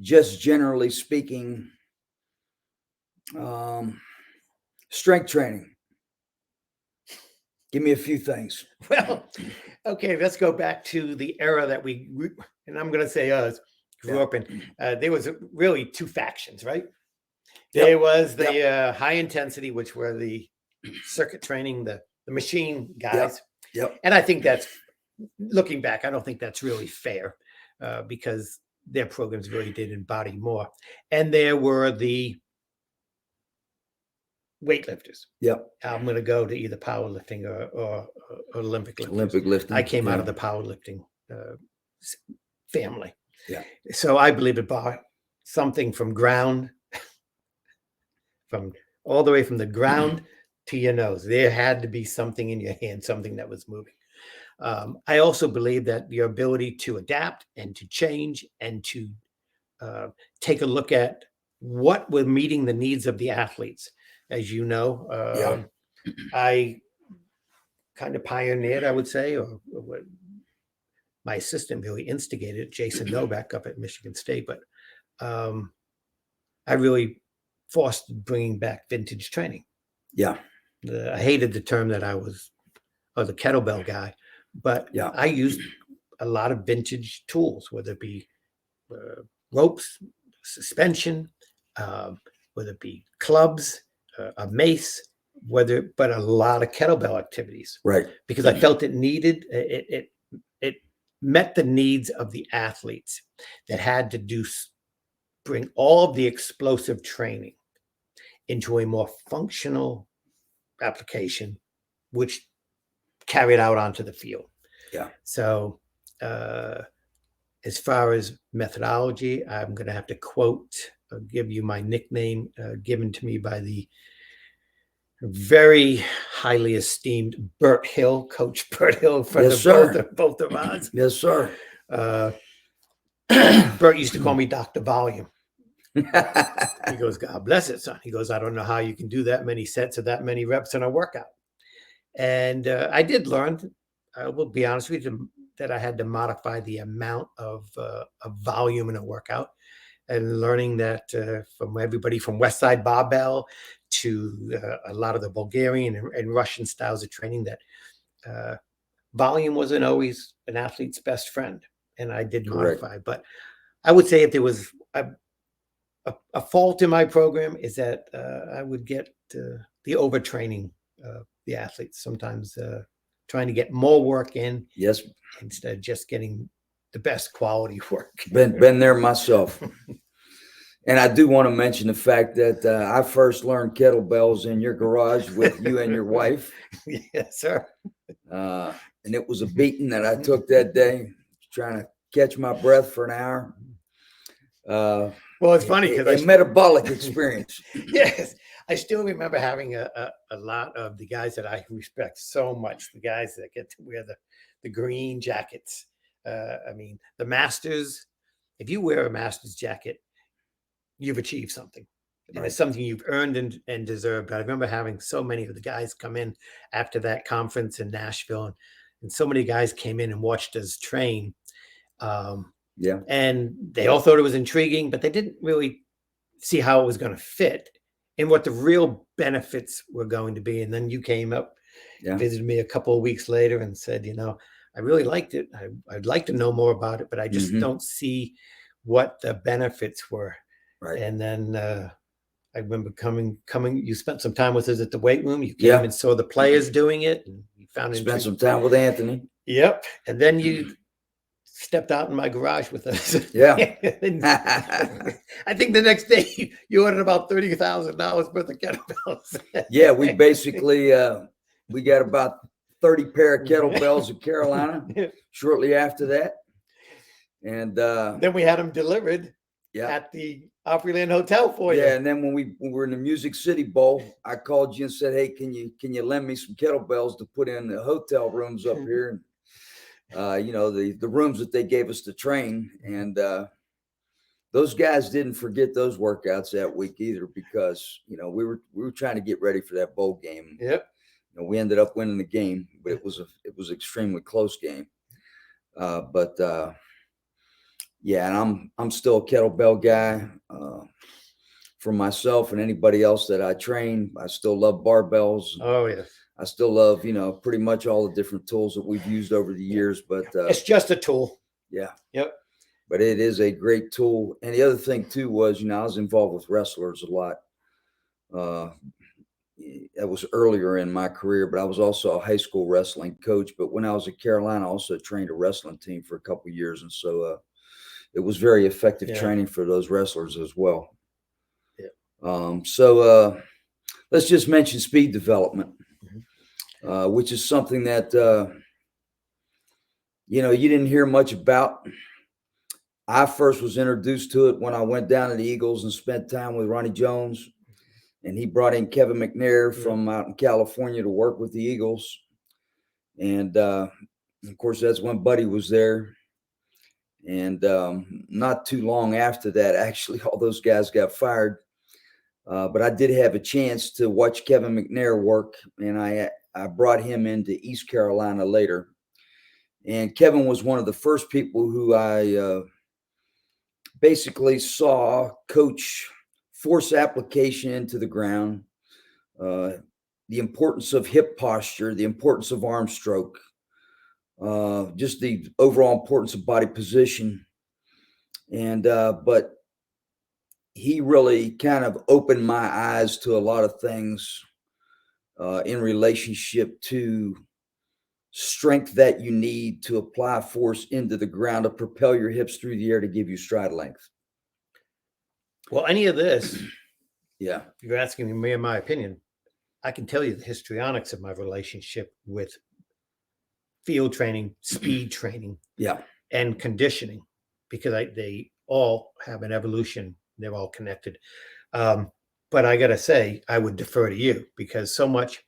just generally speaking, strength training. Give me a few things. Well, okay, let's go back to the era that and I'm going to say grew up in. There was really 2 factions, right? Yep. There was the high intensity, which were the circuit training, the machine guys. Yep. And I think that's looking back, I don't think that's really fair because their programs really did embody more. And there were the weightlifters. Yep. I'm going to go to either powerlifting or Olympic lifters. Olympic lifting. I came out of the powerlifting family. Yeah. So I believe it brought something from all the way from the ground to your nose. There had to be something in your hand, something that was moving. I also believe that your ability to adapt and to change and to take a look at what were meeting the needs of the athletes. As you know, I kind of pioneered, I would say, or what my assistant really instigated, Jason Novak up at Michigan State. But I really fostered bringing back vintage training. Yeah. I hated the term that I was the kettlebell guy, but I used a lot of vintage tools, whether it be ropes, suspension, whether it be clubs, a mace, but a lot of kettlebell activities. Right. Because I felt it needed, it met the needs of the athletes that had to bring all of the explosive training into a more functional application, which carried out onto the field. Yeah. So as far as methodology, I'm going to have to give you my nickname given to me by the very highly esteemed Bert Hill, Coach Bert Hill, from both of us. Yes, sir. Bert used to call me Dr. Volume. He goes, God bless it, son. He goes, I don't know how you can do that many sets or that many reps in a workout. And I did learn, I will be honest with you, that I had to modify the amount of volume in a workout, and learning that from everybody from Westside Barbell to a lot of the Bulgarian and Russian styles of training, that volume wasn't always an athlete's best friend. And I did modify. But I would say if there was a fault in my program, is that I would get the overtraining the athletes, sometimes trying to get more work in. Yes. Instead of just getting the best quality work. Been there myself. And I do want to mention the fact that I first learned kettlebells in your garage with you and your wife. Yes, sir. And it was a beating that I took that day, trying to catch my breath for an hour. Well, it's funny because a metabolic experience. Yes. I still remember having a lot of the guys that I respect so much, the guys that get to wear the green jackets. I mean, the Masters, if you wear a Masters jacket, you've achieved something. And it's something you've earned and deserved. But I remember having so many of the guys come in after that conference in Nashville, and so many guys came in and watched us train. And they all thought it was intriguing, but they didn't really see how it was going to fit and what the real benefits were going to be. And then you came up, visited me a couple of weeks later and said, I really liked it. I'd like to know more about it, but I just don't see what the benefits were. Right. And then I remember coming, you spent some time with us at the weight room. You came and saw the players doing it. And you spent some time with Anthony. Yep. And then you stepped out in my garage with us. Yeah. I think the next day you ordered about $30,000 worth of kettlebells. Yeah, we basically we got about 30 pair of kettlebells in Carolina shortly after that. And then we had them delivered at the Opryland Hotel for you. Yeah, and then when we were in the Music City Bowl, I called you and said, hey, can you lend me some kettlebells to put in the hotel rooms up here? And the rooms that they gave us to train. And those guys didn't forget those workouts that week either, because we were trying to get ready for that bowl game. Yep. We ended up winning the game, but it was an extremely close game. And I'm still a kettlebell guy. For myself and anybody else that I train, I still love barbells. Oh yes. I still love, pretty much all the different tools that we've used over the years, but it's just a tool. Yeah. Yep. But it is a great tool. And the other thing too was, I was involved with wrestlers a lot. that was earlier in my career, but I was also a high school wrestling coach. But when I was at Carolina, I also trained a wrestling team for a couple of years. And so it was very effective training for those wrestlers as well. So let's just mention speed development, which is something that, you didn't hear much about. I first was introduced to it when I went down to the Eagles and spent time with Ronnie Jones. And he brought in Kevin McNair from out in California to work with the Eagles. And, of course, that's when Buddy was there. And not too long after that, actually, all those guys got fired. But I did have a chance to watch Kevin McNair work, and I brought him into East Carolina later. And Kevin was one of the first people who I basically saw coach force application into the ground, the importance of hip posture, the importance of arm stroke, just the overall importance of body position. And but he really kind of opened my eyes to a lot of things in relationship to strength that you need to apply force into the ground to propel your hips through the air to give you stride length. Well, any of this, Yeah, you're asking me in my opinion, I can tell you the histrionics of my relationship with field training, speed training, and conditioning, because they all have an evolution. They're all connected. But I got to say, I would defer to you because so much,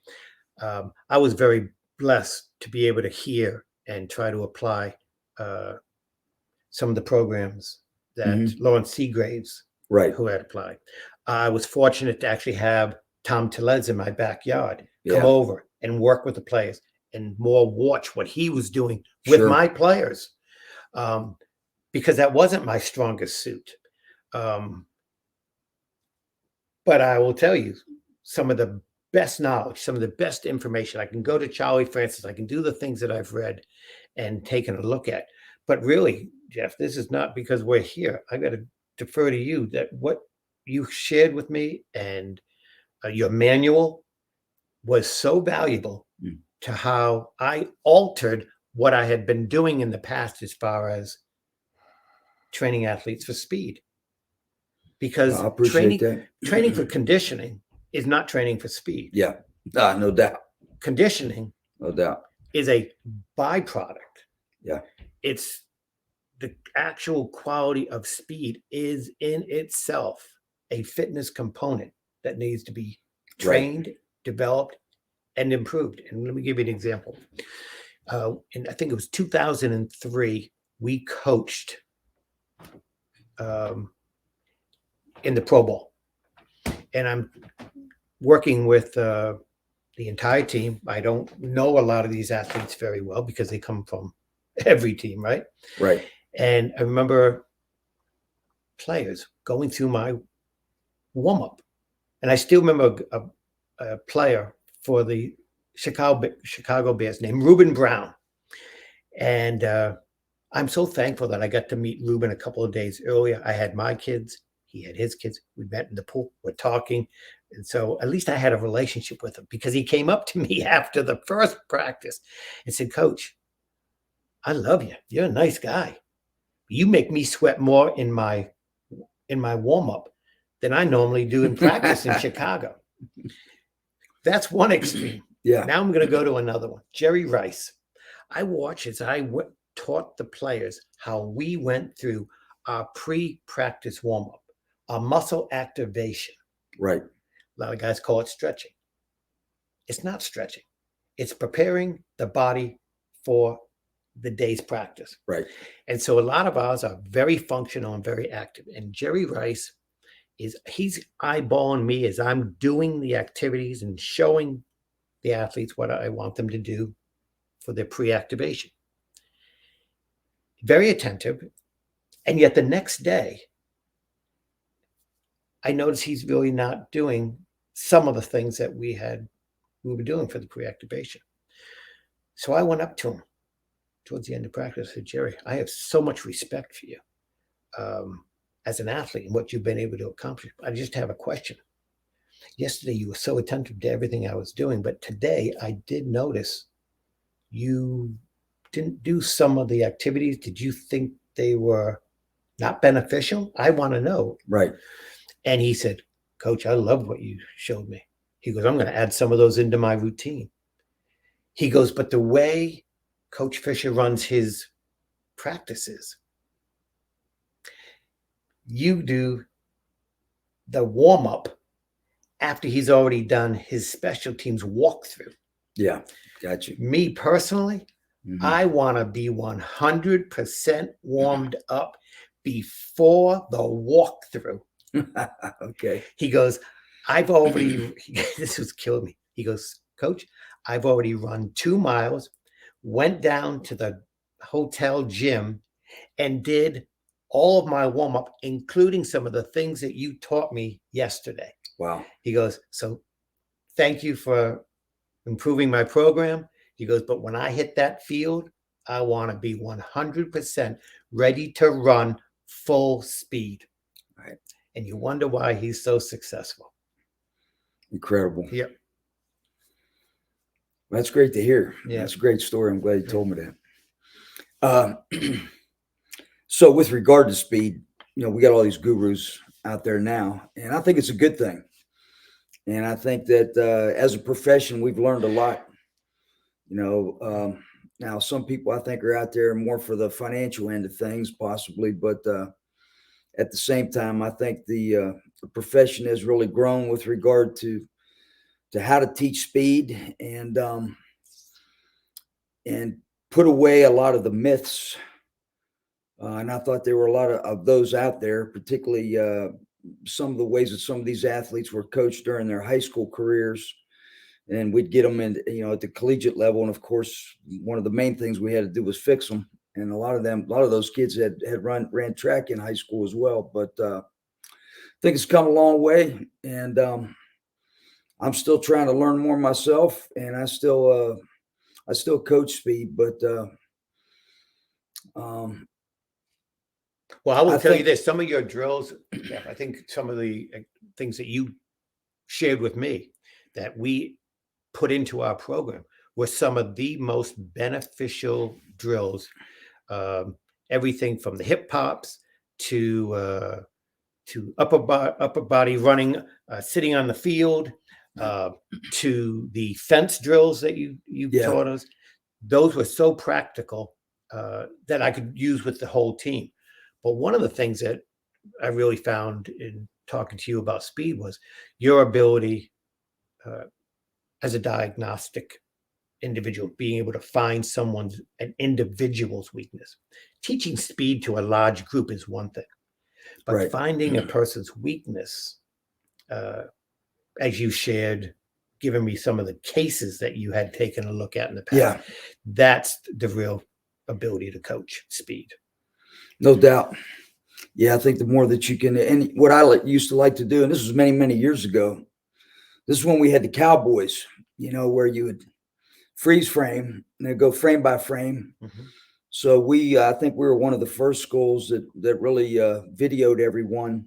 I was very blessed to be able to hear and try to apply some of the programs that Lawrence Seagraves, who had applied. I was fortunate to actually have Tom Tellez in my backyard come over and work with the players and more watch what he was doing with my players, because that wasn't my strongest suit. But I will tell you, some of the best knowledge, some of the best information, I can go to Charlie Francis, I can do the things that I've read and taken a look at. But really, Jeff, this is not because we're here. I got to defer to you that what you shared with me and your manual was so valuable to how I altered what I had been doing in the past as far as training athletes for speed. Because training for conditioning is not training for speed. Yeah, no doubt. Conditioning, no doubt, is a byproduct. Yeah. It's the actual quality of speed is in itself a fitness component that needs to be trained, developed, and improved. And let me give you an example. And I think it was 2003, we coached in the Pro Bowl. And I'm working with the entire team. I don't know a lot of these athletes very well because they come from every team, right? Right. And I remember players going through my warm-up. And I still remember a player for the Chicago Bears named Reuben Brown. And I'm so thankful that I got to meet Reuben a couple of days earlier. I had my kids. He had his kids. We met in the pool. We're talking. And so at least I had a relationship with him because he came up to me after the first practice and said, "Coach, I love you. You're a nice guy. You make me sweat more in my warm-up than I normally do in practice in Chicago." That's one extreme. Yeah. Now I'm going to go to another one. Jerry Rice. I watched as I taught the players how we went through our pre-practice warm-up, our muscle activation. Right. A lot of guys call it stretching. It's not stretching. It's preparing the body for the day's practice. Right. And so a lot of ours are very functional and very active. And Jerry Rice he's eyeballing me as I'm doing the activities and showing the athletes what I want them to do for their pre-activation. Very attentive. And yet the next day, I noticed he's really not doing some of the things that we were doing for the pre-activation. So I went up to him towards the end of practice and said, "Jerry, I have so much respect for you as an athlete and what you've been able to accomplish. I just have a question. yesterday you were so attentive to everything I was doing, but today I did notice you didn't do some of the activities. Did you think they were not beneficial? I want to know. Right. And he said, Coach, I love what you showed me. He goes, I'm going to add some of those into my routine. He goes, but the way Coach Fisher runs his practices, you do the warm-up after he's already done his special teams walkthrough. Yeah, got you. Me personally, I want to be 100% warmed up before the walkthrough. Okay. He goes, I've already, this was killing me. He goes, Coach, I've already run 2 miles, went down to the hotel gym and did all of my warm-up, including some of the things that you taught me yesterday. Wow. He goes, so thank you for improving my program. He goes, but when I hit that field, I want to be 100% ready to run full speed. Right. And you wonder why he's so successful. Incredible. Yep. That's great to hear. Yeah. That's a great story. I'm glad you told me that. So with regard to speed, we got all these gurus out there now, and I think it's a good thing. And I think that as a profession, we've learned a lot. Now some people I think are out there more for the financial end of things, possibly, but at the same time, I think the profession has really grown with regard to how to teach speed and put away a lot of the myths. And I thought there were a lot of those out there, particularly some of the ways that some of these athletes were coached during their high school careers. And we'd get them in, at the collegiate level. And of course, one of the main things we had to do was fix them. And a lot of those kids had ran track in high school as well. But I think it's come a long way. And I'm still trying to learn more myself. And I still coach speed, but well, I will tell you this, some of your drills, I think some of the things that you shared with me that we put into our program were some of the most beneficial drills. Everything from the hip pops to upper body running, sitting on the field, to the fence drills that you taught us. Those were so practical that I could use with the whole team. But one of the things that I really found in talking to you about speed was your ability as a diagnostic individual, being able to find an individual's weakness. Teaching speed to a large group is one thing, but finding a person's weakness, as you shared, giving me some of the cases that you had taken a look at in the past, that's the real ability to coach speed. No doubt. Yeah, I think the more that you can, and what I used to like to do, and this was many, many years ago, this is when we had the Cowboys, where you would freeze frame and then go frame by frame. Mm-hmm. So I think we were one of the first schools that really videoed everyone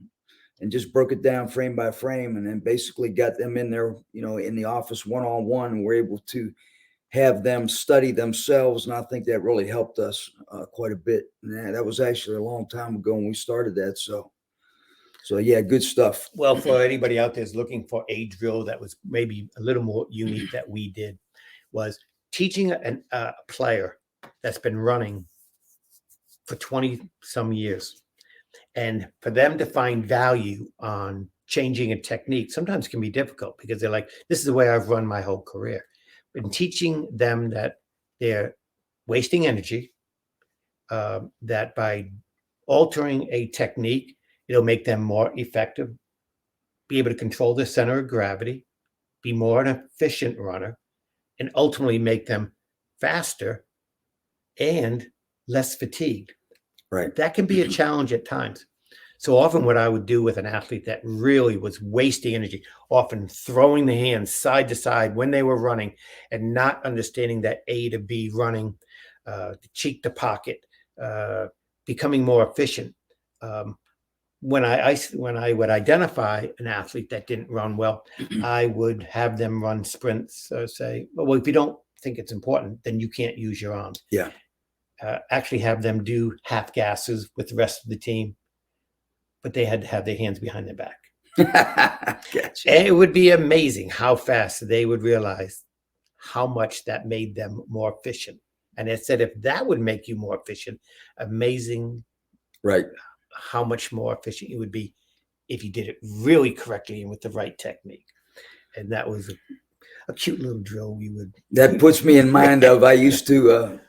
and just broke it down frame by frame, and then basically got them in there, in the office one-on-one, and we're able to have them study themselves. And I think that really helped us quite a bit. And that was actually a long time ago when we started that. So yeah, good stuff. Well, for anybody out there who's looking for a drill that was maybe a little more unique that we did, was teaching a player that's been running for 20 some years, and for them to find value on changing a technique sometimes can be difficult, because they're like, this is the way I've run my whole career. And teaching them that they're wasting energy, that by altering a technique, it'll make them more effective, be able to control the center of gravity, be more an efficient runner, and ultimately make them faster and less fatigued. Right. That can be a challenge at times. So often what I would do with an athlete that really was wasting energy, often throwing the hands side to side when they were running and not understanding that A to B running, cheek to pocket, becoming more efficient, when I would identify an athlete that didn't run well, I would have them run sprints. Say, well, if you don't think it's important, then you can't use your arms. Yeah. Actually have them do half gasses with the rest of the team, but they had to have their hands behind their back. Gotcha. And it would be amazing how fast they would realize how much that made them more efficient. And it said, if that would make you more efficient, amazing, Right. how much more efficient you would be if you did it really correctly and with the right technique. And that was a cute little drill we would. That puts me in mind of, I used to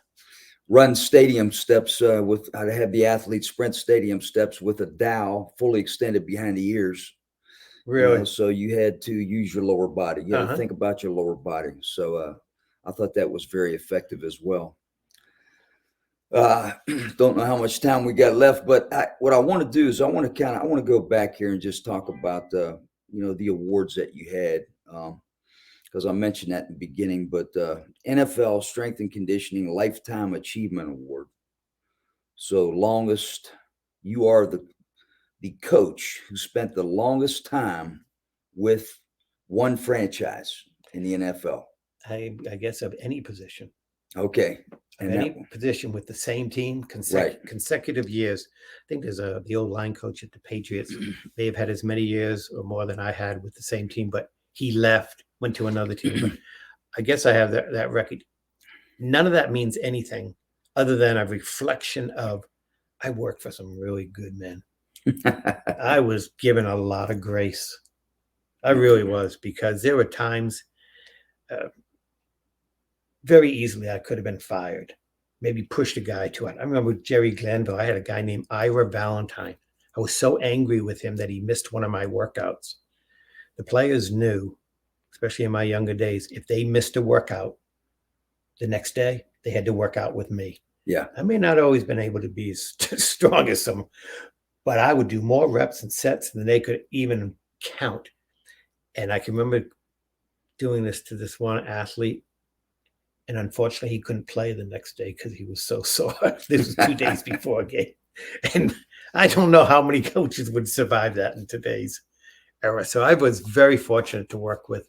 run stadium steps I'd have the athletes sprint stadium steps with a dowel fully extended behind the ears. Really? So you had to use your lower body. You had to Uh-huh. think about your lower body. So I thought that was very effective as well. Don't know how much time we got left, but what I want to do is I want to go back here and just talk about the awards that you had, because I mentioned that in the beginning. But NFL Strength and Conditioning Lifetime Achievement Award. So longest, you are the coach who spent the longest time with one franchise in the NFL. I guess of any position. Okay. And any position with the same team, consecutive years. I think there's the old line coach at the Patriots. May have had as many years or more than I had with the same team, but he left, went to another team. But I guess I have that record. None of that means anything other than a reflection of, I worked for some really good men. I was given a lot of grace. I really was, because there were times very easily I could have been fired, maybe pushed a guy to it. I remember Jerry Glanville. I had a guy named Ira Valentine. I was so angry with him that he missed one of my workouts. The players knew, especially in my younger days, if they missed a workout the next day, they had to work out with me. Yeah. I may not always been able to be as strong as some, but I would do more reps and sets than they could even count. And I can remember doing this to this one athlete. And unfortunately, he couldn't play the next day because he was so sore. This was 2 days before a game. And I don't know how many coaches would survive that in today's era. So I was very fortunate to work with.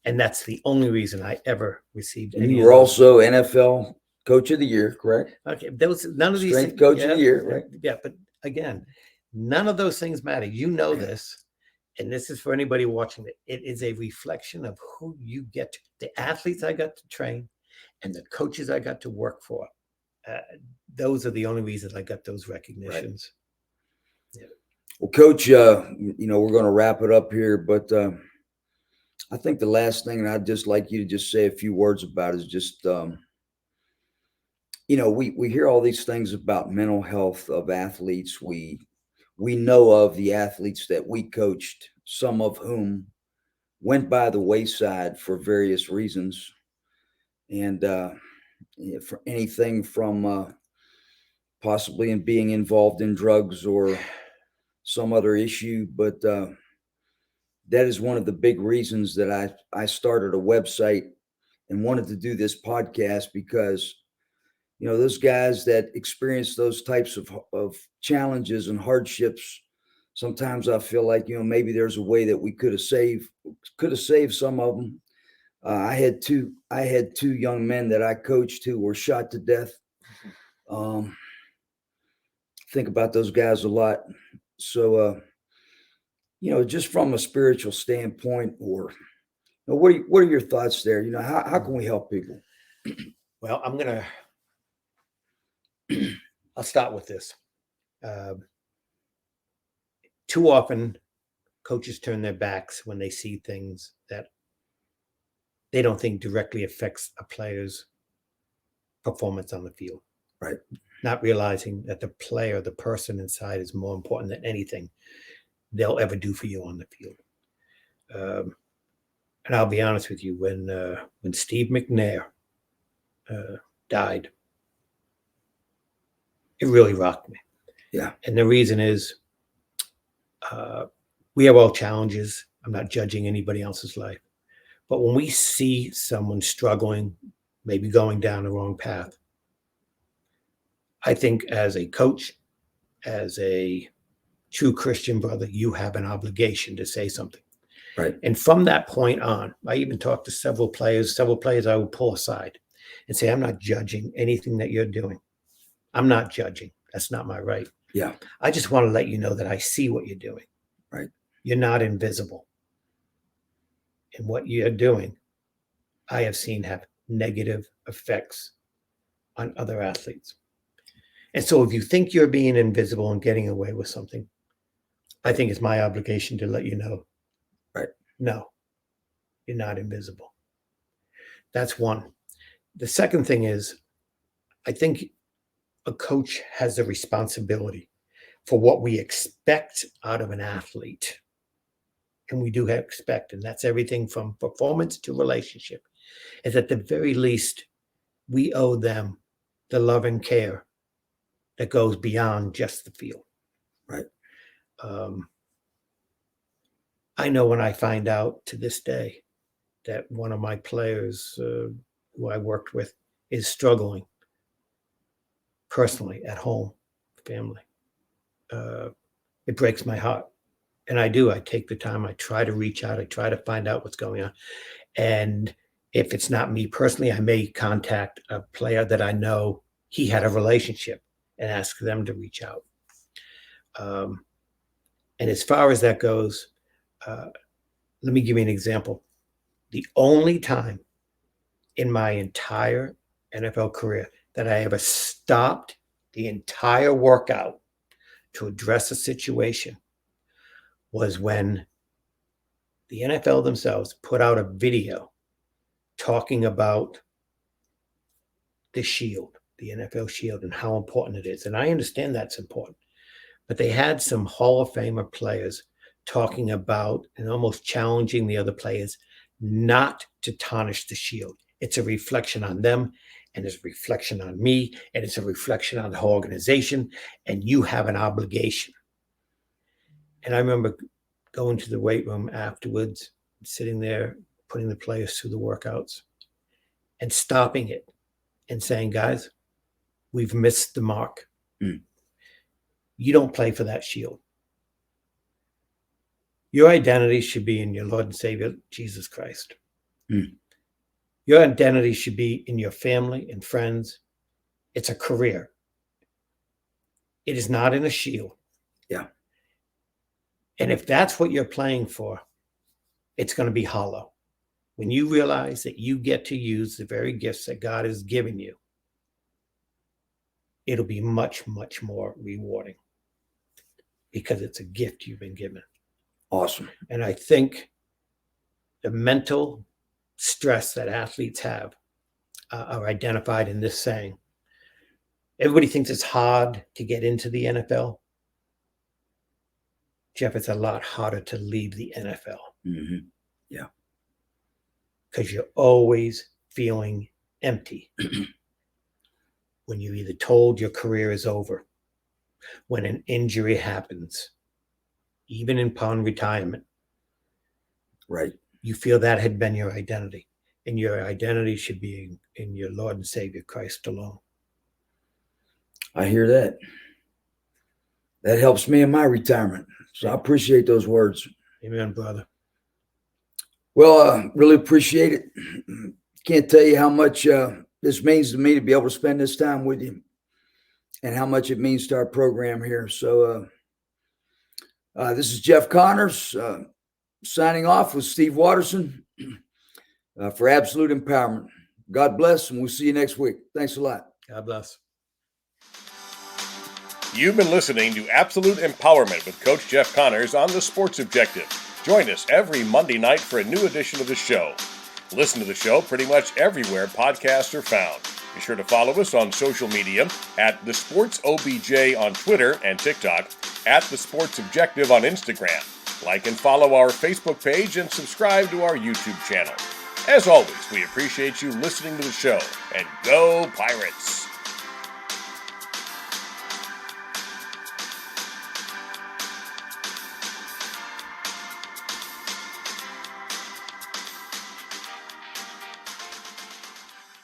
And that's the only reason I ever received any. You were also NFL Coach of the Year, correct? Okay. None of these Strength things. Coach of the Year, right? Yeah. But again, none of those things matter. You know this. And this is for anybody watching it. It is a reflection of who you get, the athletes I got to train and the coaches I got to work for. Those are the only reasons I got those recognitions. Right. Yeah. Well, Coach, we're going to wrap it up here, but I think the last thing, and I'd just like you to just say a few words about is just, we hear all these things about mental health of athletes. We know of the athletes that we coached, some of whom went by the wayside for various reasons. And for anything from possibly in being involved in drugs or some other issue. But that is one of the big reasons that I started a website and wanted to do this podcast, because those guys that experience those types of challenges and hardships, sometimes I feel like, maybe there's a way that we could have saved some of them. I had two young men that I coached who were shot to death. Think about those guys a lot. So, just from a spiritual standpoint, or what are your thoughts there? How can we help people? Well, I'll start with this. Too often, coaches turn their backs when they see things that they don't think directly affects a player's performance on the field. Right. Not realizing that the player, the person inside, is more important than anything they'll ever do for you on the field. And I'll be honest with you, when Steve McNair died, it really rocked me. Yeah. And the reason is, we have all challenges. I'm not judging anybody else's life. But when we see someone struggling, maybe going down the wrong path, I think as a coach, as a true Christian brother, you have an obligation to say something. Right. And from that point on, I even talked to several players I would pull aside and say, I'm not judging anything that you're doing. I'm not judging. That's not my right. Yeah. I just want to let you know that I see what you're doing. Right. You're not invisible. And what you're doing, I have seen have negative effects on other athletes. And so if you think you're being invisible and getting away with something, I think it's my obligation to let you know. Right. No, you're not invisible. That's one. The second thing is, I think a coach has a responsibility for what we expect out of an athlete. And we do expect, and that's everything from performance to relationship, is at the very least, we owe them the love and care that goes beyond just the field. Right. I know when I find out to this day that one of my players who I worked with is struggling personally at home, family, it breaks my heart. And I take the time, I try to reach out, I try to find out what's going on. And if it's not me personally, I may contact a player that I know he had a relationship and ask them to reach out. And as far as that goes, let me give you an example. The only time in my entire NFL career that I ever stopped the entire workout to address a situation was when the NFL themselves put out a video talking about the shield, the NFL shield, and how important it is. And I understand that's important. But they had some Hall of Famer players talking about and almost challenging the other players not to tarnish the shield. It's a reflection on them, and it's a reflection on me, and it's a reflection on the whole organization, and you have an obligation. And I remember going to the weight room afterwards, sitting there, putting the players through the workouts, and stopping it and saying, guys, we've missed the mark. You don't play for that shield. Your identity should be in your Lord and Savior, Jesus Christ. Your identity should be in your family and friends. It's a career. It is not in a shield. Yeah. And if that's what you're playing for, it's going to be hollow. When you realize that you get to use the very gifts that God has given you, it'll be much, much more rewarding because it's a gift you've been given. Awesome. And I think the mental stress that athletes have are identified in this saying. Everybody thinks it's hard to get into the NFL. Jeff, it's a lot harder to leave the NFL. Mm-hmm. Yeah. Because you're always feeling empty when you're either told your career is over, when an injury happens, even upon retirement. Right. You feel that had been your identity, and your identity should be in your Lord and Savior, Christ alone. I hear that. That helps me in my retirement. So I appreciate those words. Amen, brother. Well, really appreciate it. Can't tell you how much this means to me to be able to spend this time with you and how much it means to our program here. So this is Jeff Connors signing off with Steve Watterson for Absolute Empowerment. God bless, and we'll see you next week. Thanks a lot. God bless. You've been listening to Absolute Empowerment with Coach Jeff Connors on The Sports Objective. Join us every Monday night for a new edition of the show. Listen to the show pretty much everywhere podcasts are found. Be sure to follow us on social media at The Sports OBJ on Twitter and TikTok, at The Sports Objective on Instagram. Like and follow our Facebook page and subscribe to our YouTube channel. As always, we appreciate you listening to the show. And go Pirates!